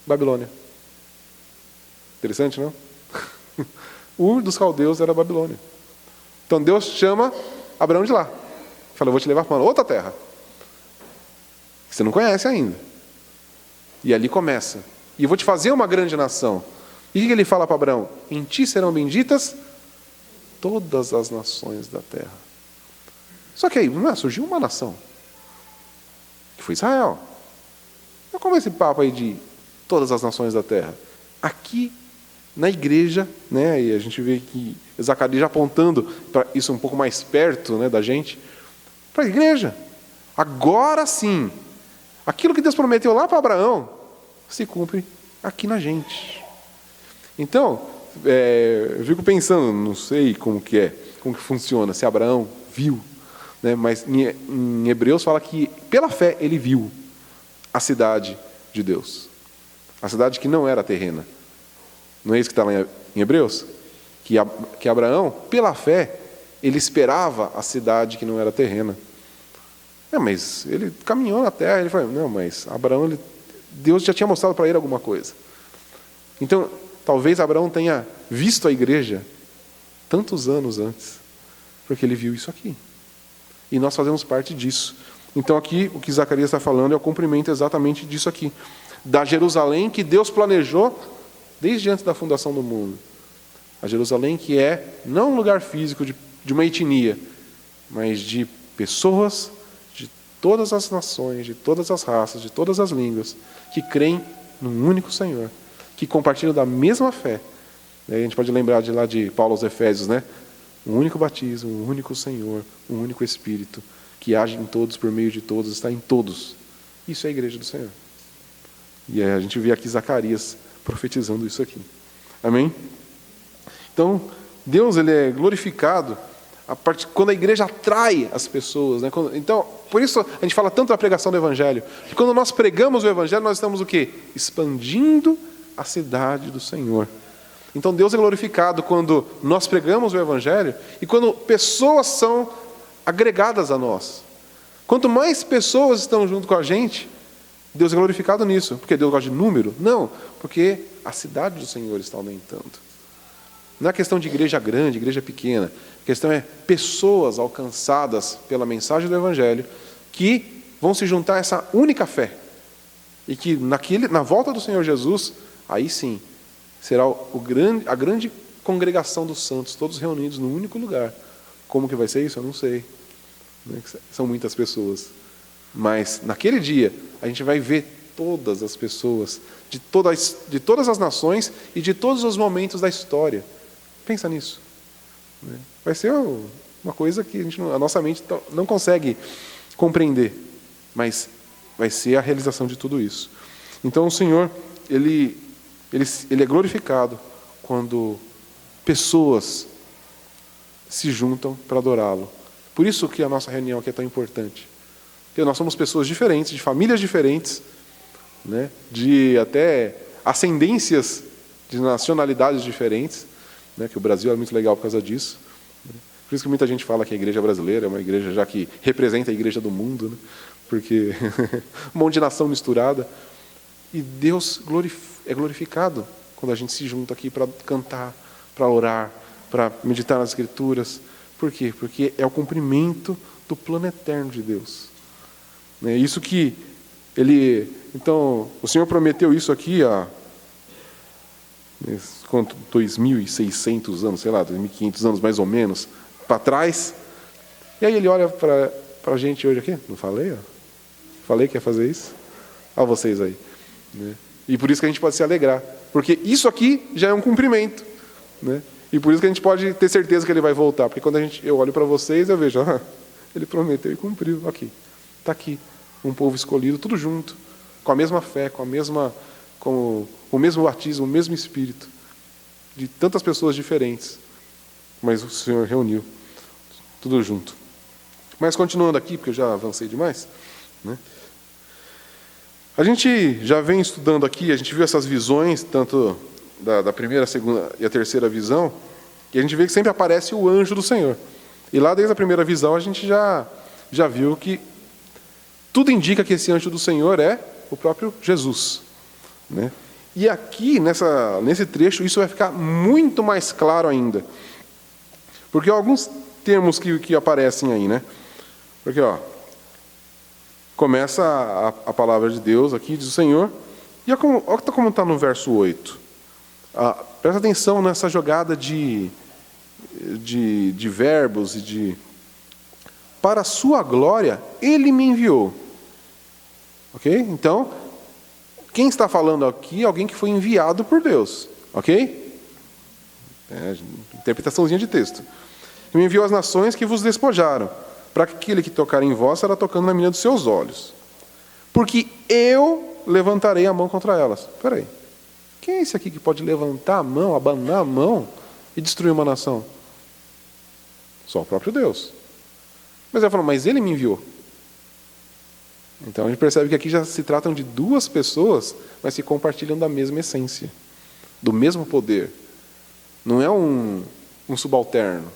Babilônia. Interessante, não? Ur dos Caldeus era Babilônia. Então Deus chama Abraão de lá. Fala, eu vou te levar para uma outra terra, que você não conhece ainda. E ali começa. E eu vou te fazer uma grande nação. E o que ele fala para Abraão? Em ti serão benditas todas as nações da terra. Só que aí, surgiu uma nação, que foi Israel. Então, como é esse papo aí de todas as nações da terra? Aqui, na igreja, né, e a gente vê que Zacarias já apontando para isso um pouco mais perto, né, da gente, para a igreja. Agora sim, aquilo que Deus prometeu lá para Abraão, se cumpre aqui na gente. Então, eu fico pensando, não sei como que funciona, se Abraão viu, né, mas em Hebreus fala que pela fé ele viu a cidade de Deus, a cidade que não era terrena. Não é isso que está lá em Hebreus? Que Abraão, pela fé, ele esperava a cidade que não era terrena. Mas ele caminhou na terra, ele falou, não, mas Abraão, Deus já tinha mostrado para ele alguma coisa. Então, talvez Abraão tenha visto a igreja tantos anos antes, porque ele viu isso aqui. E nós fazemos parte disso. Então aqui, o que Zacarias está falando é o cumprimento exatamente disso aqui. Da Jerusalém que Deus planejou desde antes da fundação do mundo. A Jerusalém que é não um lugar físico de uma etnia, mas de pessoas de todas as nações, de todas as raças, de todas as línguas, que creem num único Senhor, que compartilham da mesma fé. A gente pode lembrar de lá de Paulo aos Efésios, né? Um único batismo, um único Senhor, um único Espírito, que age em todos, por meio de todos, está em todos. Isso é a igreja do Senhor. E a gente vê aqui Zacarias profetizando isso aqui. Amém? Então, Deus ele é glorificado quando a igreja atrai as pessoas, né? Então, por isso a gente fala tanto da pregação do Evangelho. Que quando nós pregamos o Evangelho, nós estamos o quê? Expandindo a cidade do Senhor. Então Deus é glorificado quando nós pregamos o Evangelho e quando pessoas são agregadas a nós. Quanto mais pessoas estão junto com a gente, Deus é glorificado nisso. Porque Deus gosta de número? Não, porque a cidade do Senhor está aumentando. Não é questão de igreja grande, igreja pequena. A questão é pessoas alcançadas pela mensagem do Evangelho que vão se juntar a essa única fé. E que na volta do Senhor Jesus, aí sim, será a grande congregação dos santos, todos reunidos num único lugar. Como que vai ser isso? Eu não sei. São muitas pessoas. Mas naquele dia a gente vai ver todas as pessoas, de todas as nações e de todos os momentos da história. Pensa nisso. Vai ser uma coisa que a nossa mente não consegue compreender, mas vai ser a realização de tudo isso. Então o Senhor, Ele é glorificado quando pessoas se juntam para adorá-lo. Por isso que a nossa reunião aqui é tão importante. Porque nós somos pessoas diferentes, de famílias diferentes, né, de até ascendências, de nacionalidades diferentes, né, que o Brasil é muito legal por causa disso. Por isso que muita gente fala que a igreja brasileira é uma igreja já que representa a igreja do mundo, né, porque um monte de nação misturada. E Deus é glorificado quando a gente se junta aqui para cantar, para orar, para meditar nas Escrituras. Por quê? Porque é o cumprimento do plano eterno de Deus. É isso que então, o Senhor prometeu isso aqui há 2.600 anos, sei lá, 2.500 anos mais ou menos, para trás. E aí Ele olha para a gente hoje aqui. Não falei? Ó? Falei que ia fazer isso? Olha vocês aí. Né? E por isso que a gente pode se alegrar. Porque isso aqui já é um cumprimento. Né? E por isso que a gente pode ter certeza que Ele vai voltar. Porque quando eu olho para vocês, eu vejo, Ele prometeu e cumpriu. Aqui, está aqui. Um povo escolhido, tudo junto, com a mesma fé, com o mesmo batismo, o mesmo Espírito, de tantas pessoas diferentes, mas o Senhor reuniu, tudo junto. Mas continuando aqui, porque eu já avancei demais, né? A gente já vem estudando aqui, a gente viu essas visões, tanto da primeira, a segunda e a terceira visão, e a gente vê que sempre aparece o anjo do Senhor. E lá desde a primeira visão a gente já viu que tudo indica que esse anjo do Senhor é o próprio Jesus. Né? E aqui, nesse trecho, isso vai ficar muito mais claro ainda. Porque alguns termos que aparecem aí, né? Porque, começa a palavra de Deus aqui, diz o Senhor, e olha como está no verso 8. Presta atenção nessa jogada de verbos e de... Para a sua glória, Ele me enviou. Ok? Então, quem está falando aqui é alguém que foi enviado por Deus. Ok? Interpretaçãozinha de texto. Me enviou às nações que vos despojaram, para que aquele que tocar em vós será tocando na menina dos seus olhos. Porque eu levantarei a mão contra elas. Espera aí. Quem é esse aqui que pode levantar a mão, abanar a mão e destruir uma nação? Só o próprio Deus. Mas ele falou, mas Ele me enviou. Então a gente percebe que aqui já se tratam de duas pessoas, mas que compartilham da mesma essência, do mesmo poder. Não é um subalterno,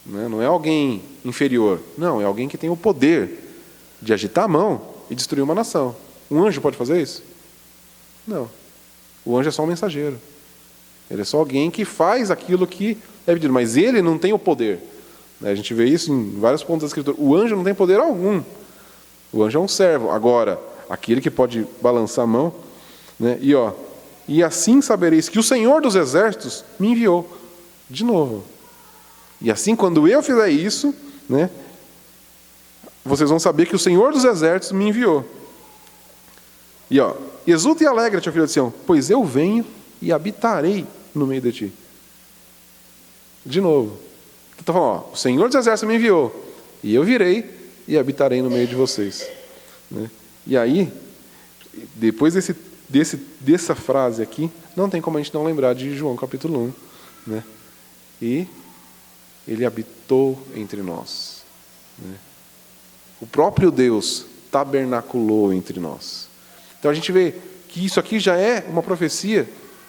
né? Não é alguém inferior. Não, é alguém que tem o poder de agitar a mão e destruir uma nação. Um anjo pode fazer isso? Não. O anjo é só um mensageiro. Ele é só alguém que faz aquilo que é pedido, mas ele não tem o poder. A gente vê isso em vários pontos da Escritura. O anjo não tem poder algum. O anjo é um servo. Agora, aquele que pode balançar a mão, né? E assim sabereis que o Senhor dos Exércitos me enviou. De novo. E assim, quando eu fizer isso, né, vocês vão saber que o Senhor dos Exércitos me enviou. E exulta e alegra-te, filho de Sião, pois eu venho e habitarei no meio de ti. De novo. Então, o Senhor dos Exércitos me enviou, e eu virei e habitarei no meio de vocês. Né? E aí, depois dessa frase aqui, não tem como a gente não lembrar de João capítulo 1. Né? E Ele habitou entre nós. Né? O próprio Deus tabernaculou entre nós. Então a gente vê que isso aqui já é uma profecia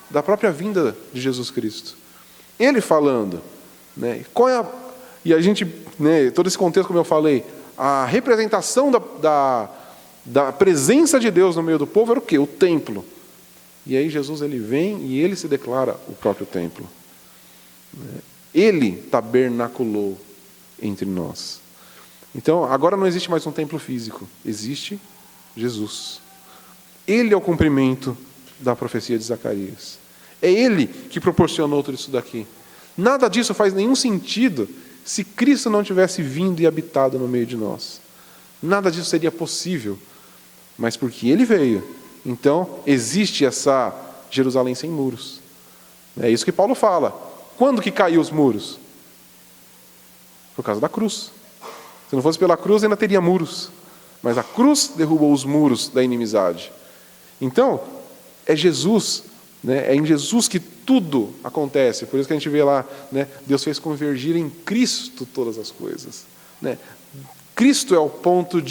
da própria vinda de Jesus Cristo. Ele falando, né? E a gente, né, todo esse contexto, como eu falei, a representação da presença de Deus no meio do povo era o quê? O templo. E aí Jesus ele vem e ele se declara o próprio templo. Ele tabernaculou entre nós. Então, agora não existe mais um templo físico, existe Jesus. Ele é o cumprimento da profecia de Zacarias. É Ele que proporcionou tudo isso daqui. Nada disso faz nenhum sentido se Cristo não tivesse vindo e habitado no meio de nós. Nada disso seria possível, mas porque ele veio. Então, existe essa Jerusalém sem muros. É isso que Paulo fala. Quando que caiu os muros? Por causa da cruz. Se não fosse pela cruz, ainda teria muros. Mas a cruz derrubou os muros da inimizade. Então, é Jesus, né? É em Jesus que tudo acontece. Por isso que a gente vê lá, né? Deus fez convergir em Cristo todas as coisas, né? Cristo é o ponto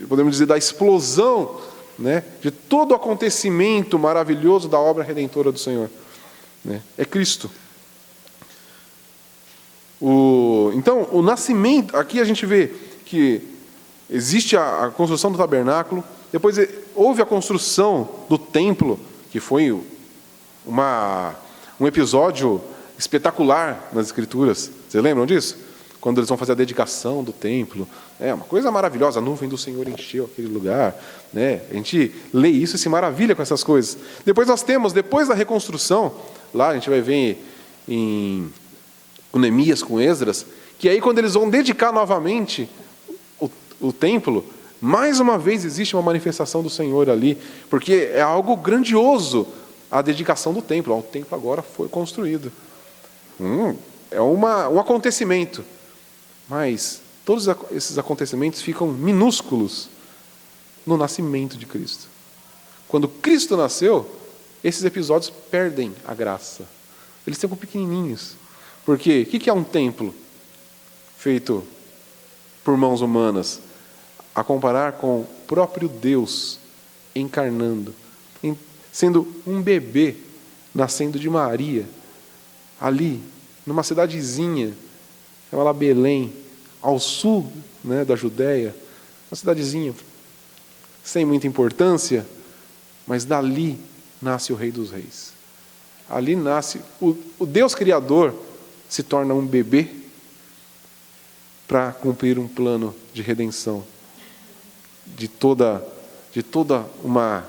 podemos dizer, da explosão, né? De todo o acontecimento maravilhoso da obra redentora do Senhor, né? É Cristo. Então, o nascimento, aqui a gente vê que existe a construção do tabernáculo, depois houve a construção do templo, que foi um episódio espetacular nas Escrituras. Vocês lembram disso? Quando eles vão fazer a dedicação do templo. É uma coisa maravilhosa, a nuvem do Senhor encheu aquele lugar, né? A gente lê isso e se maravilha com essas coisas. Depois nós temos, depois da reconstrução, lá a gente vai ver em Neemias com Esdras, que aí quando eles vão dedicar novamente o templo, mais uma vez existe uma manifestação do Senhor ali, porque é algo grandioso a dedicação do templo. O templo agora foi construído. É um acontecimento. Mas todos esses acontecimentos ficam minúsculos no nascimento de Cristo. Quando Cristo nasceu, esses episódios perdem a graça. Eles ficam pequenininhos. Porque o que é um templo feito por mãos humanas? A comparar com o próprio Deus encarnando, sendo um bebê nascendo de Maria, ali, numa cidadezinha, chamada Belém, ao sul, né, da Judéia, uma cidadezinha sem muita importância, mas dali nasce o Rei dos Reis. Ali nasce o Deus Criador, se torna um bebê para cumprir um plano de redenção de toda uma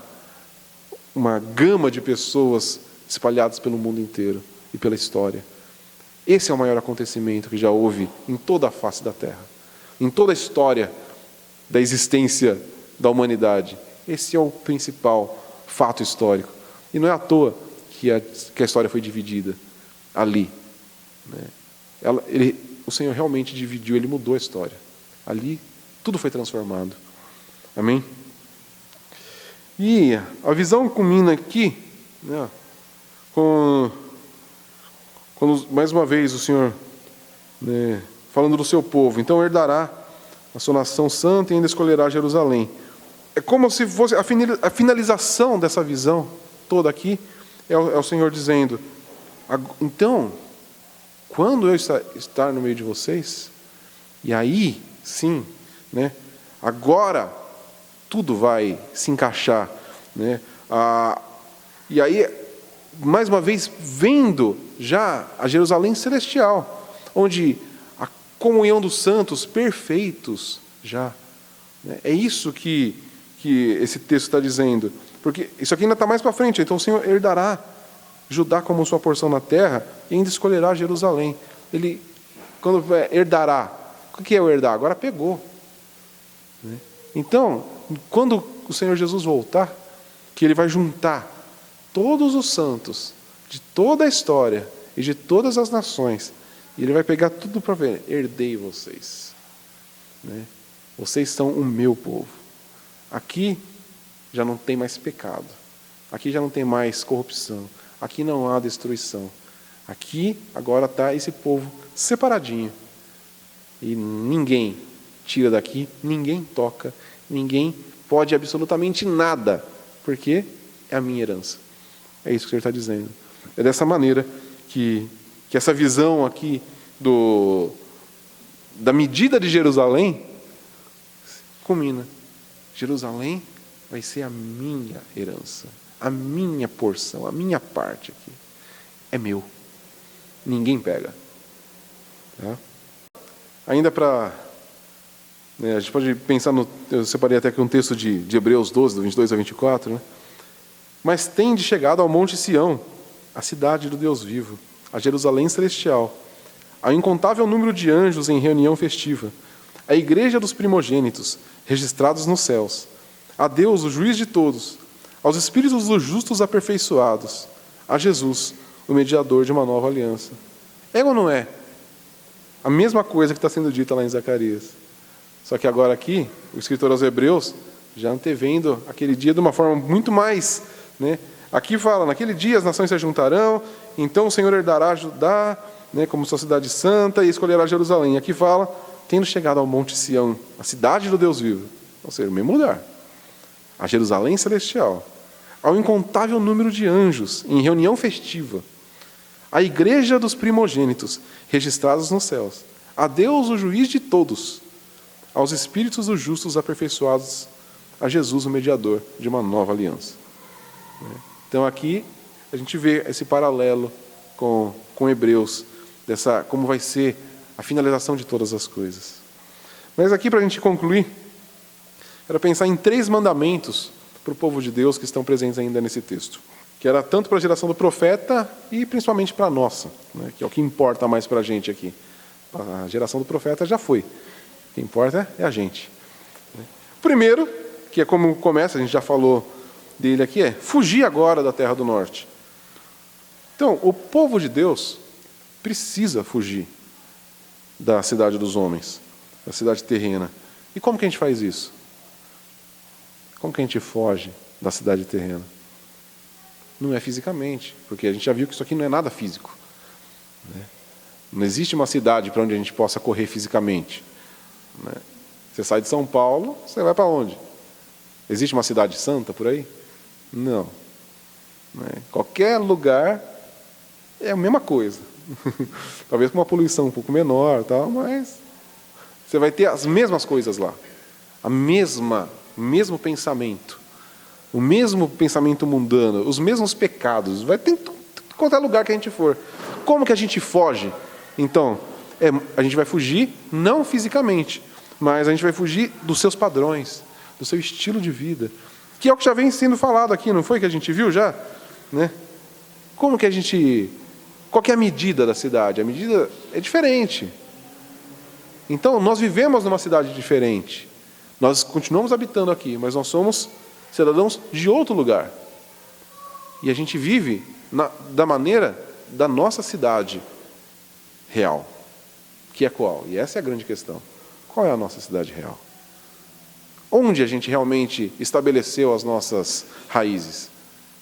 gama de pessoas espalhadas pelo mundo inteiro e pela história. Esse é o maior acontecimento que já houve em toda a face da Terra, em toda a história da existência da humanidade. Esse é o principal fato histórico. E não é à toa que a história foi dividida ali, né? O Senhor realmente dividiu, Ele mudou a história. Ali, tudo foi transformado. Amém? E a visão culmina aqui, né, quando mais uma vez o Senhor, né, falando do seu povo. Então herdará a sua nação santa e ainda escolherá Jerusalém. É como se fosse a finalização dessa visão toda aqui, é o Senhor dizendo: então, quando eu estar no meio de vocês, e aí, sim, né, agora tudo vai se encaixar, né? E aí, mais uma vez, vendo já a Jerusalém celestial, onde a comunhão dos santos perfeitos já, né? É isso que esse texto está dizendo, porque isso aqui ainda está mais para frente. Então o Senhor herdará Judá como sua porção na terra e ainda escolherá Jerusalém. Ele, quando herdará, o que é o herdar? Agora pegou, né? Então, quando o Senhor Jesus voltar, que Ele vai juntar todos os santos de toda a história e de todas as nações, e Ele vai pegar tudo para ver: herdei vocês, né? Vocês são o meu povo. Aqui já não tem mais pecado, aqui já não tem mais corrupção, aqui não há destruição. Aqui agora está esse povo separadinho, e ninguém tira daqui, ninguém toca, ninguém pode absolutamente nada, porque é a minha herança. É isso que o Senhor está dizendo. É dessa maneira que essa visão aqui da medida de Jerusalém culmina. Jerusalém vai ser a minha herança, a minha porção, a minha parte aqui. É meu. Ninguém pega. Tá? Ainda para... a gente pode pensar eu separei até aqui um texto de Hebreus 12, do 22 a 24, né? Mas tende chegado ao Monte Sião, a cidade do Deus vivo, a Jerusalém celestial, ao incontável número de anjos em reunião festiva, a igreja dos primogênitos, registrados nos céus, a Deus, o juiz de todos, aos espíritos dos justos aperfeiçoados, a Jesus, o mediador de uma nova aliança. É ou não é? A mesma coisa que está sendo dita lá em Zacarias. Só que agora aqui, o escritor aos Hebreus, já antevendo aquele dia de uma forma muito mais, né? Aqui fala, naquele dia as nações se juntarão, então o Senhor herdará Judá, né, como sua cidade santa, e escolherá Jerusalém. Aqui fala, tendo chegado ao Monte Sião, a cidade do Deus vivo, ou seja, o mesmo lugar, a Jerusalém celestial, ao incontável número de anjos, em reunião festiva, a igreja dos primogênitos, registrados nos céus, a Deus, o juiz de todos, aos espíritos dos justos aperfeiçoados, a Jesus, o mediador de uma nova aliança. Então aqui a gente vê esse paralelo com Hebreus, como vai ser a finalização de todas as coisas. Mas aqui, para a gente concluir, quero pensar em 3 mandamentos para o povo de Deus que estão presentes ainda nesse texto, que era tanto para a geração do profeta e principalmente para a nossa, né, que é o que importa mais para a gente aqui. A geração do profeta já foi, o que importa é a gente. O primeiro, que é como começa, a gente já falou dele aqui, é fugir agora da terra do norte. Então, o povo de Deus precisa fugir da cidade dos homens, da cidade terrena. E como que a gente faz isso? Como que a gente foge da cidade terrena? Não é fisicamente, porque a gente já viu que isso aqui não é nada físico, né? Não existe uma cidade para onde a gente possa correr fisicamente, né? Você sai de São Paulo, você vai para onde? Existe uma cidade santa por aí? Não. Qualquer lugar é a mesma coisa. Talvez com uma poluição um pouco menor, mas você vai ter as mesmas coisas lá. O mesmo pensamento. O mesmo pensamento mundano, os mesmos pecados. Vai ter em qualquer lugar que a gente for. Como que a gente foge? Então, a gente vai fugir não fisicamente, mas a gente vai fugir dos seus padrões, do seu estilo de vida, que é o que já vem sendo falado aqui, não foi que a gente viu já? Né? Como que a gente... Qual que é a medida da cidade? A medida é diferente. Então, nós vivemos numa cidade diferente. Nós continuamos habitando aqui, mas nós somos cidadãos de outro lugar. E a gente vive da maneira da nossa cidade real. Que é qual? E essa é a grande questão. Qual é a nossa cidade real? Onde a gente realmente estabeleceu as nossas raízes?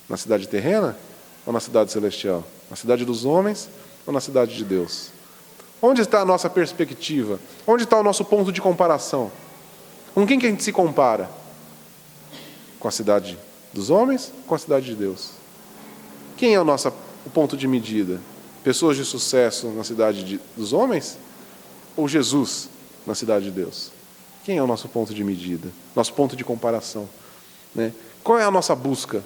Na cidade terrena ou na cidade celestial? Na cidade dos homens ou na cidade de Deus? Onde está a nossa perspectiva? Onde está o nosso ponto de comparação? Com quem que a gente se compara? Com a cidade dos homens ou com a cidade de Deus? Quem é o ponto de medida? Pessoas de sucesso na cidade dos homens ou Jesus na cidade de Deus? Quem é o nosso ponto de medida? Nosso ponto de comparação, né? Qual é a nossa busca?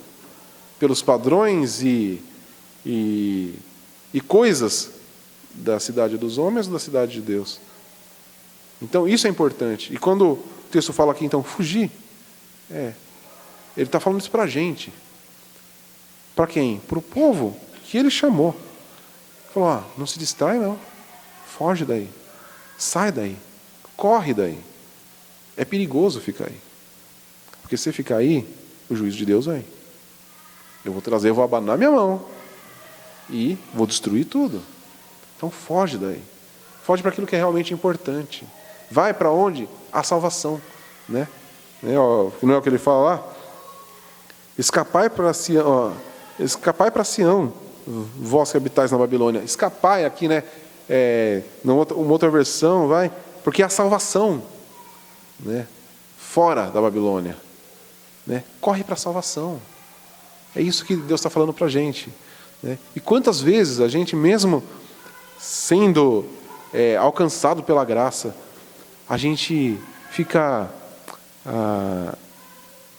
Pelos padrões e coisas da cidade dos homens ou da cidade de Deus? Então, isso é importante. E quando o texto fala aqui, então, fugir, ele está falando isso para a gente. Para quem? Para o povo que ele chamou. Ele falou, não se distrai não, foge daí, sai daí, corre daí. É perigoso ficar aí. Porque se você ficar aí, o juízo de Deus vem. Eu vou abanar minha mão e vou destruir tudo. Então foge daí. Foge para aquilo que é realmente importante. Vai para onde? A salvação, né? Não é o que ele fala lá? Escapai para Sião, vós que habitais na Babilônia. Escapai aqui, né? Uma outra versão, vai, porque é a salvação, né? Fora da Babilônia, né? Corre para a salvação. É isso que Deus está falando para a gente, né? E quantas vezes a gente, mesmo sendo alcançado pela graça, a gente fica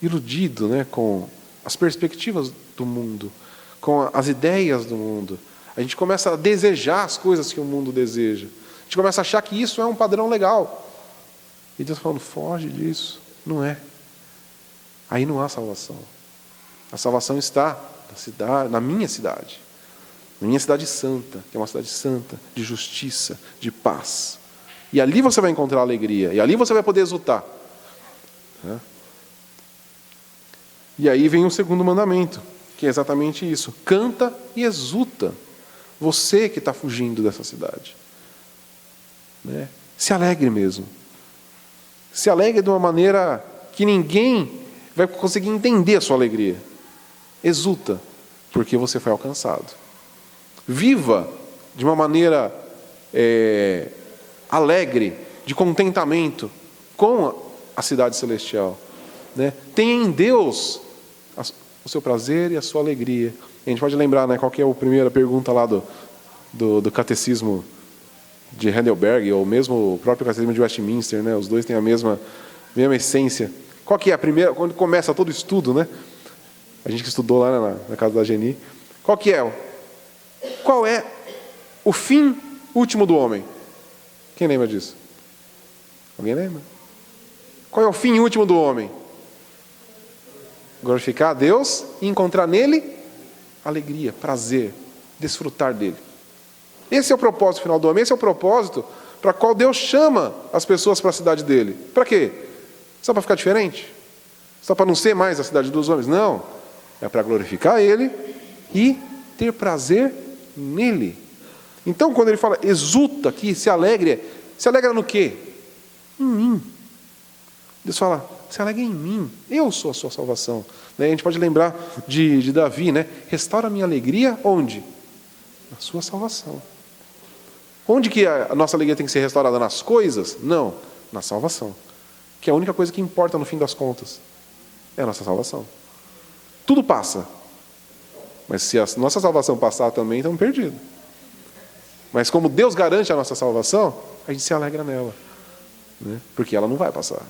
iludido, né, com as perspectivas do mundo, com as ideias do mundo. A gente começa a desejar as coisas que o mundo deseja. A gente começa a achar que isso é um padrão legal. E Deus falando, foge disso. Não é. Aí não há salvação. A salvação está na minha cidade santa, que é uma cidade santa, de justiça, de paz. E ali você vai encontrar alegria. E ali você vai poder exultar. E aí vem o segundo mandamento, que é exatamente isso. Canta e exulta. Você que está fugindo dessa cidade. Se alegre mesmo. Se alegre de uma maneira que ninguém vai conseguir entender a sua alegria. Exulta, porque você foi alcançado. Viva de uma maneira alegre, de contentamento com a cidade celestial. Tenha em Deus o seu prazer e a sua alegria. A gente pode lembrar, qual que é a primeira pergunta lá do catecismo de Heidelberg, ou mesmo o próprio catecismo de Westminster, os dois têm a mesma essência. Qual que é a primeira, quando começa todo o estudo, a gente que estudou lá na casa da Geni, qual é o fim último do homem? Quem lembra disso? Alguém lembra? Qual é o fim último do homem? Glorificar a Deus e encontrar nele alegria, prazer, desfrutar dele. Esse é o propósito final do homem, esse é o propósito para qual Deus chama as pessoas para a cidade dele. Para quê? Só para ficar diferente? Só para não ser mais a cidade dos homens? Não. É para glorificar ele e ter prazer nele. Então, quando ele fala exulta aqui, se alegra no quê? Em mim. Deus fala, se alegra em mim, eu sou a sua salvação. A gente pode lembrar de Davi, restaura a minha alegria, onde? Na sua salvação. Onde que a nossa alegria tem que ser restaurada? Nas coisas? Não, na salvação. Que é a única coisa que importa no fim das contas. É a nossa salvação. Tudo passa. Mas se a nossa salvação passar também, estamos perdidos. Mas como Deus garante a nossa salvação, a gente se alegra nela. Porque ela não vai passar.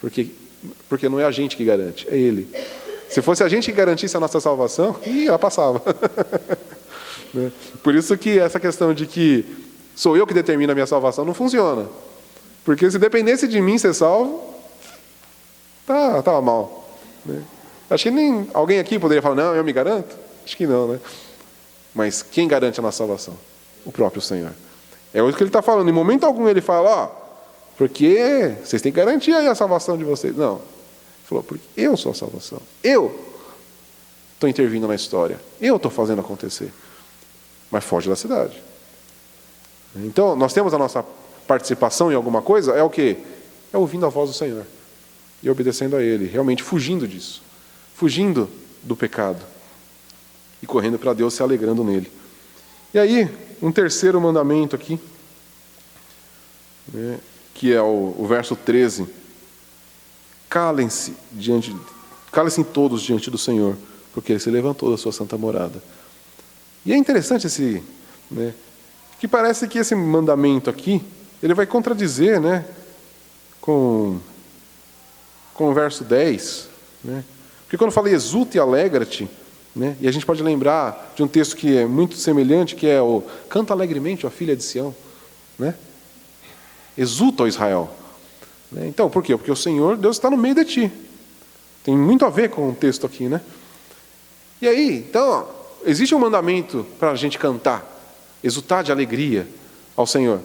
Porque não é a gente que garante, é Ele. Se fosse a gente que garantisse a nossa salvação, ela passava. Por isso que essa questão de que sou eu que determino a minha salvação não funciona. Porque se dependesse de mim ser salvo, estava mal. Acho que nem alguém aqui poderia falar, não, eu me garanto. Acho que não, Mas quem garante a nossa salvação? O próprio Senhor. É o que ele está falando. Em momento algum ele fala, porque vocês têm que garantir aí a salvação de vocês. Não. Ele falou, porque eu sou a salvação. Eu estou intervindo na história. Eu estou fazendo acontecer. Mas foge da cidade. Então, nós temos a nossa participação em alguma coisa, é o quê? É ouvindo a voz do Senhor. E obedecendo a Ele. Realmente fugindo disso. Fugindo do pecado. E correndo para Deus, se alegrando nele. E aí, um terceiro mandamento aqui, que é o verso 13. Calem-se todos diante do Senhor, porque Ele se levantou da sua santa morada. E é interessante que parece que esse mandamento aqui, ele vai contradizer, com o verso 10, Porque quando fala exulta e alegra-te, e a gente pode lembrar de um texto que é muito semelhante, que é o canta alegremente, ó filha de Sião, Exulta, ó Israel. Então, por quê? Porque o Senhor, Deus está no meio de ti. Tem muito a ver com o texto aqui, E aí, então, existe um mandamento para a gente cantar, exultar de alegria ao Senhor.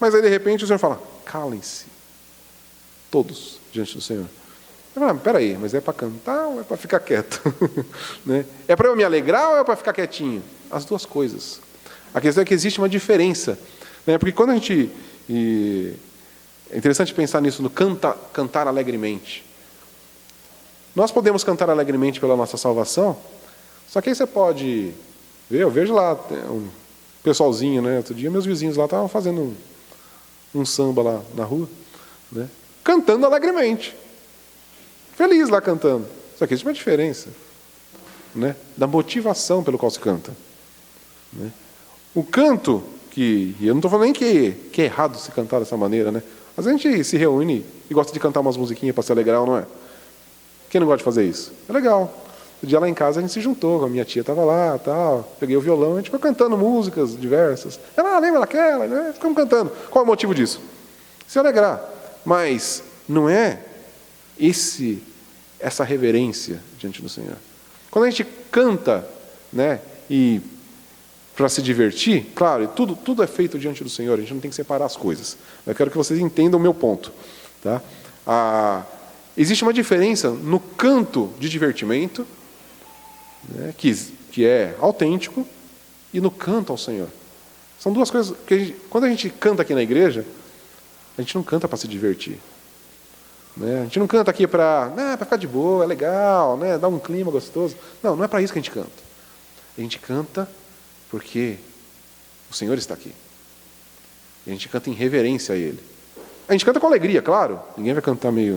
Mas aí, de repente, o Senhor fala, calem-se, todos, diante do Senhor. Peraí, mas é para cantar ou é para ficar quieto? É para eu me alegrar ou é para ficar quietinho? As duas coisas. A questão é que existe uma diferença. Porque quando a gente... É interessante pensar nisso, no cantar alegremente. Nós podemos cantar alegremente pela nossa salvação, só que aí você pode ver, eu vejo lá um pessoalzinho, outro dia meus vizinhos lá estavam fazendo um samba lá na rua, cantando alegremente. Feliz lá cantando. Só que existe uma diferença, da motivação pelo qual se canta. O canto, e eu não estou falando nem que é errado se cantar dessa maneira, Mas a gente se reúne e gosta de cantar umas musiquinhas para se alegrar, não é? Quem não gosta de fazer isso? É legal. Um dia lá em casa a gente se juntou, a minha tia estava lá, peguei o violão, a gente ficou cantando músicas diversas. Ela lembra daquela, ficamos cantando. Qual é o motivo disso? Se alegrar. Mas não é essa reverência diante do Senhor. Quando a gente canta, e para se divertir, claro, e tudo é feito diante do Senhor, a gente não tem que separar as coisas. Eu quero que vocês entendam o meu ponto. Tá? Existe uma diferença no canto de divertimento, né, que é autêntico, e no canto ao Senhor. São duas coisas que quando a gente canta aqui na igreja, a gente não canta para se divertir. Né? A gente não canta aqui para ficar de boa, é legal, né, dar um clima gostoso. Não é para isso que a gente canta. A gente canta porque o Senhor está aqui. E a gente canta em reverência a Ele. A gente canta com alegria, claro. Ninguém vai cantar meio...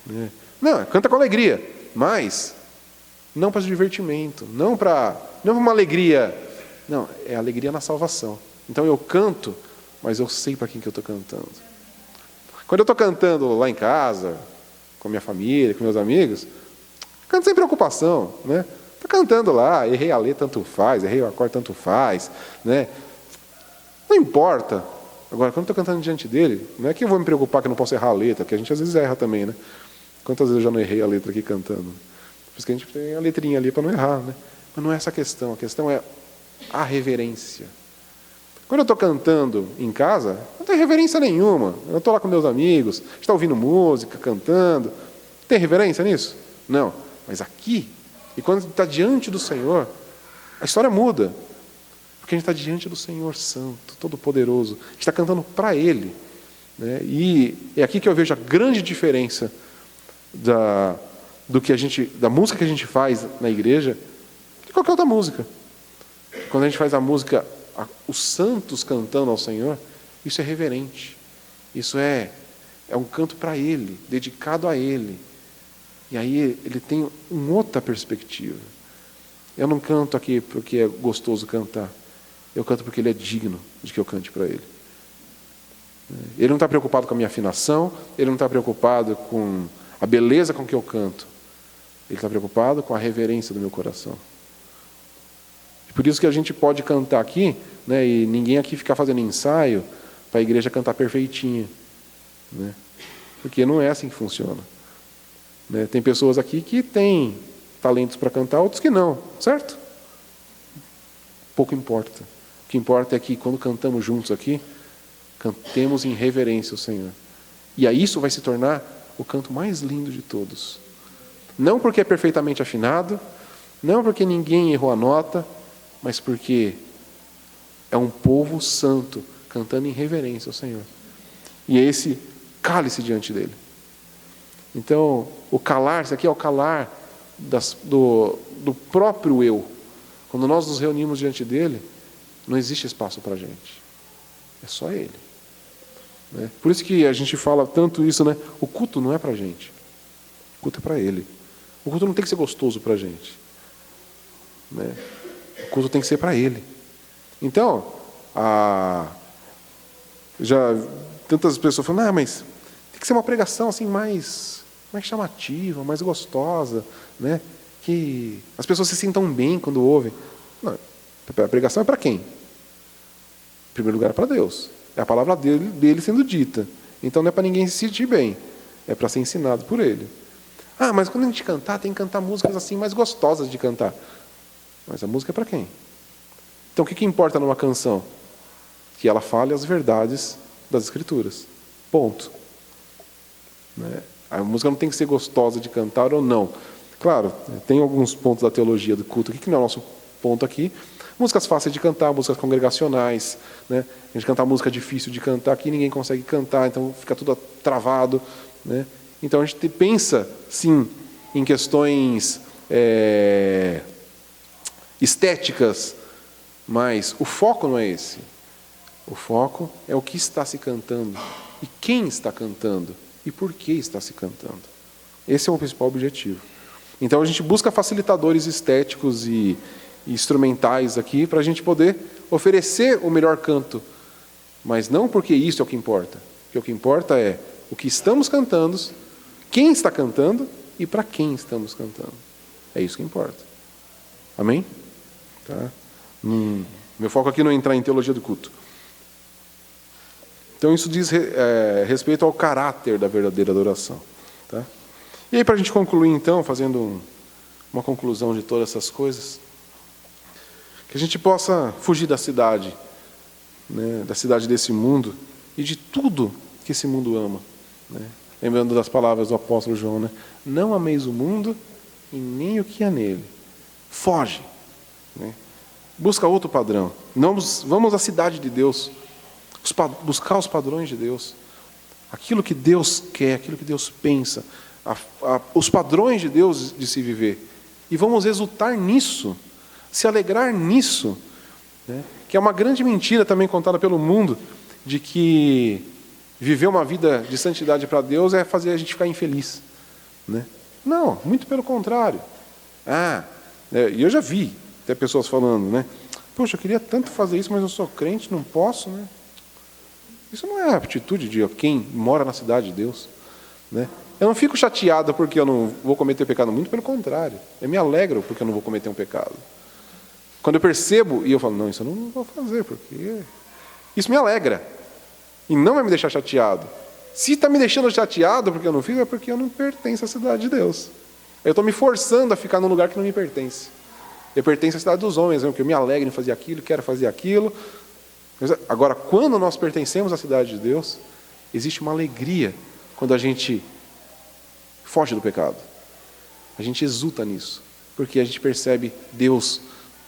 né? Não, canta com alegria. Mas não para divertimento. Não para uma alegria. Não, é alegria na salvação. Então eu canto, mas eu sei para quem que eu estou cantando. Quando eu estou cantando lá em casa, com a minha família, com meus amigos, canto sem preocupação, né? Estou cantando lá, errei a letra, tanto faz, errei o acorde, tanto faz, né? Não importa. Agora, quando eu estou cantando diante dele, não é que eu vou me preocupar que eu não posso errar a letra, que a gente às vezes erra também, né? Quantas vezes eu já não errei a letra aqui cantando? Por isso que a gente tem a letrinha ali para não errar, né? Mas não é essa a questão é a reverência. Quando eu estou cantando em casa, não tem reverência nenhuma. Eu estou lá com meus amigos, está ouvindo música, cantando. Tem reverência nisso? Não. Mas aqui, e quando está diante do Senhor, a história muda. Porque a gente está diante do Senhor Santo, Todo-Poderoso. A gente está cantando para Ele. Né? E é aqui que eu vejo a grande diferença da música que a gente faz na igreja de qualquer outra música. Quando a gente faz a música, os santos cantando ao Senhor, isso é reverente. Isso é um canto para Ele, dedicado a Ele. E aí ele tem uma outra perspectiva. Eu não canto aqui porque é gostoso cantar. Eu canto porque Ele é digno de que eu cante para Ele. Ele não está preocupado com a minha afinação, Ele não está preocupado com a beleza com que eu canto. Ele está preocupado com a reverência do meu coração. Por isso que a gente pode cantar aqui, né, e ninguém aqui ficar fazendo ensaio para a igreja cantar perfeitinha. Né? Porque não é assim que funciona. Né? Tem pessoas aqui que têm talentos para cantar, outros que não, certo? Pouco importa. O que importa é que quando cantamos juntos aqui, cantemos em reverência ao Senhor. E aí isso vai se tornar o canto mais lindo de todos. Não porque é perfeitamente afinado, não porque ninguém errou a nota, mas porque é um povo santo cantando em reverência ao Senhor. E esse cale-se diante dele. Então, o calar-se aqui é o calar do próprio eu. Quando nós nos reunimos diante dele, não existe espaço para a gente. É só ele. Né? Por isso que a gente fala tanto isso, né? O culto não é para a gente. O culto é para ele. O culto não tem que ser gostoso para a gente. Né? O culto tem que ser para ele. Então, já tantas pessoas falam, mas tem que ser uma pregação assim mais chamativa, mais gostosa, né? Que as pessoas se sintam bem quando ouvem. Não, a pregação é para quem? Em primeiro lugar é para Deus. É a palavra dele sendo dita. Então não é para ninguém se sentir bem. É para ser ensinado por ele. Mas quando a gente cantar, tem que cantar músicas assim mais gostosas de cantar. Mas a música é para quem? Então o que importa numa canção? Que ela fale as verdades das Escrituras. Ponto. Né? A música não tem que ser gostosa de cantar ou não. Claro, tem alguns pontos da teologia do culto aqui, que não é o nosso ponto aqui. Músicas fáceis de cantar, músicas congregacionais. Né? A gente cantar música difícil de cantar, aqui ninguém consegue cantar, então fica tudo travado. Né? Então a gente pensa, sim, em questões estéticas, mas o foco não é esse. O foco é o que está se cantando, e quem está cantando, e por que está se cantando. Esse é o principal objetivo. Então a gente busca facilitadores estéticos e instrumentais aqui para a gente poder oferecer o melhor canto, mas não porque isso é o que importa. Porque o que importa é o que estamos cantando, quem está cantando e para quem estamos cantando. É isso que importa. Amém? Tá? Meu foco aqui não é entrar em teologia do culto. Então isso diz respeito ao caráter da verdadeira adoração. Tá? E aí, para a gente concluir então, fazendo uma conclusão de todas essas coisas, Que a gente possa fugir da cidade, né, da cidade desse mundo e de tudo que esse mundo ama, né? Lembrando das palavras do apóstolo João, né? Não ameis o mundo e nem o que há nele. Foge, né? Busca outro padrão. Vamos à cidade de Deus, buscar os padrões de Deus, aquilo que Deus quer, aquilo que Deus pensa, os padrões de Deus de se viver. E vamos exultar nisso, se alegrar nisso, né? Que é uma grande mentira também contada pelo mundo, de que viver uma vida de santidade para Deus é fazer a gente ficar infeliz, né? Não, muito pelo contrário. E eu já vi até pessoas falando, né? Poxa, eu queria tanto fazer isso, mas eu sou crente, não posso, né? Isso não é a atitude de quem mora na cidade de Deus, né? Eu não fico chateado porque eu não vou cometer pecado, muito pelo contrário. Eu me alegro porque eu não vou cometer um pecado. Quando eu percebo, e eu falo, não, isso eu não vou fazer, porque isso me alegra. E não vai me deixar chateado. Se está me deixando chateado porque eu não fiz, é porque eu não pertenço à cidade de Deus. Eu estou me forçando a ficar num lugar que não me pertence. Eu pertenço à cidade dos homens, porque eu me alegro em fazer aquilo, quero fazer aquilo. Agora, quando nós pertencemos à cidade de Deus, existe uma alegria quando a gente foge do pecado. A gente exulta nisso, porque a gente percebe Deus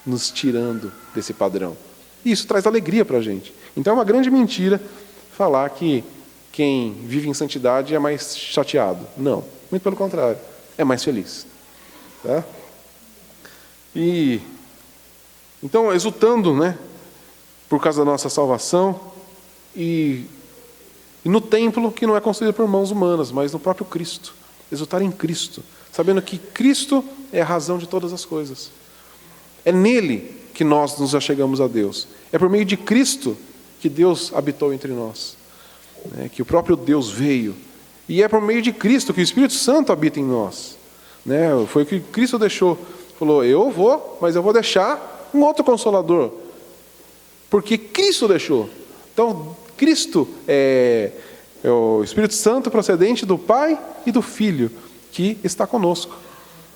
nos tirando desse padrão. E isso traz alegria para a gente. Então é uma grande mentira falar que quem vive em santidade é mais chateado. Não, muito pelo contrário, é mais feliz. Tá? E então, exultando, né, por causa da nossa salvação, e no templo que não é construído por mãos humanas, mas no próprio Cristo. Exultar em Cristo, sabendo que Cristo é a razão de todas as coisas. É nele que nós nos achegamos a Deus. É por meio de Cristo que Deus habitou entre nós, né? Que o próprio Deus veio. E é por meio de Cristo que o Espírito Santo habita em nós, né? Foi o que Cristo deixou. Falou, eu vou, mas eu vou deixar um outro Consolador. Porque Cristo deixou. Então, Cristo é o Espírito Santo procedente do Pai e do Filho, que está conosco,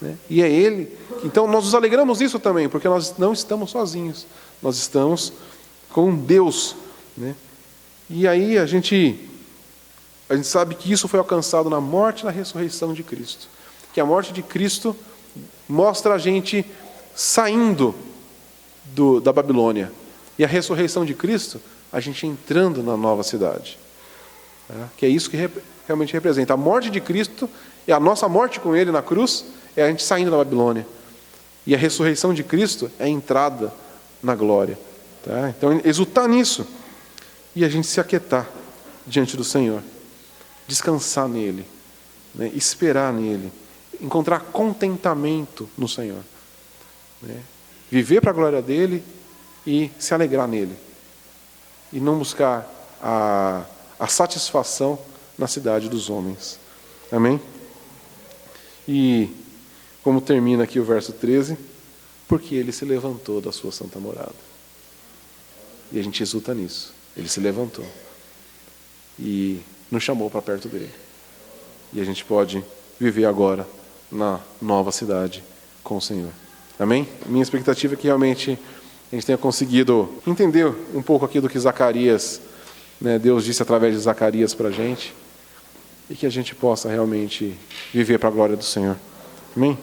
né? E é Ele. Então, nós nos alegramos nisso também, porque nós não estamos sozinhos. Nós estamos com Deus, né? E aí a gente sabe que isso foi alcançado na morte e na ressurreição de Cristo. Que a morte de Cristo mostra a gente saindo da Babilônia. E a ressurreição de Cristo, a gente entrando na nova cidade. Que é isso que realmente representa. A morte de Cristo, e a nossa morte com Ele na cruz, é a gente saindo da Babilônia. E a ressurreição de Cristo é a entrada na glória. Tá? Então, exultar nisso. E a gente se aquietar diante do Senhor. Descansar nele. Né? Esperar nele. Encontrar contentamento no Senhor. Né? Viver para a glória dele e se alegrar nele. E não buscar a satisfação na cidade dos homens. Amém? E como termina aqui o verso 13, porque ele se levantou da sua santa morada. E a gente exulta nisso. Ele se levantou e nos chamou para perto dele. E a gente pode viver agora na nova cidade com o Senhor. Amém? Minha expectativa é que realmente a gente tenha conseguido entender um pouco aqui do que Zacarias, né, Deus disse através de Zacarias para a gente, e que a gente possa realmente viver para a glória do Senhor. Amém?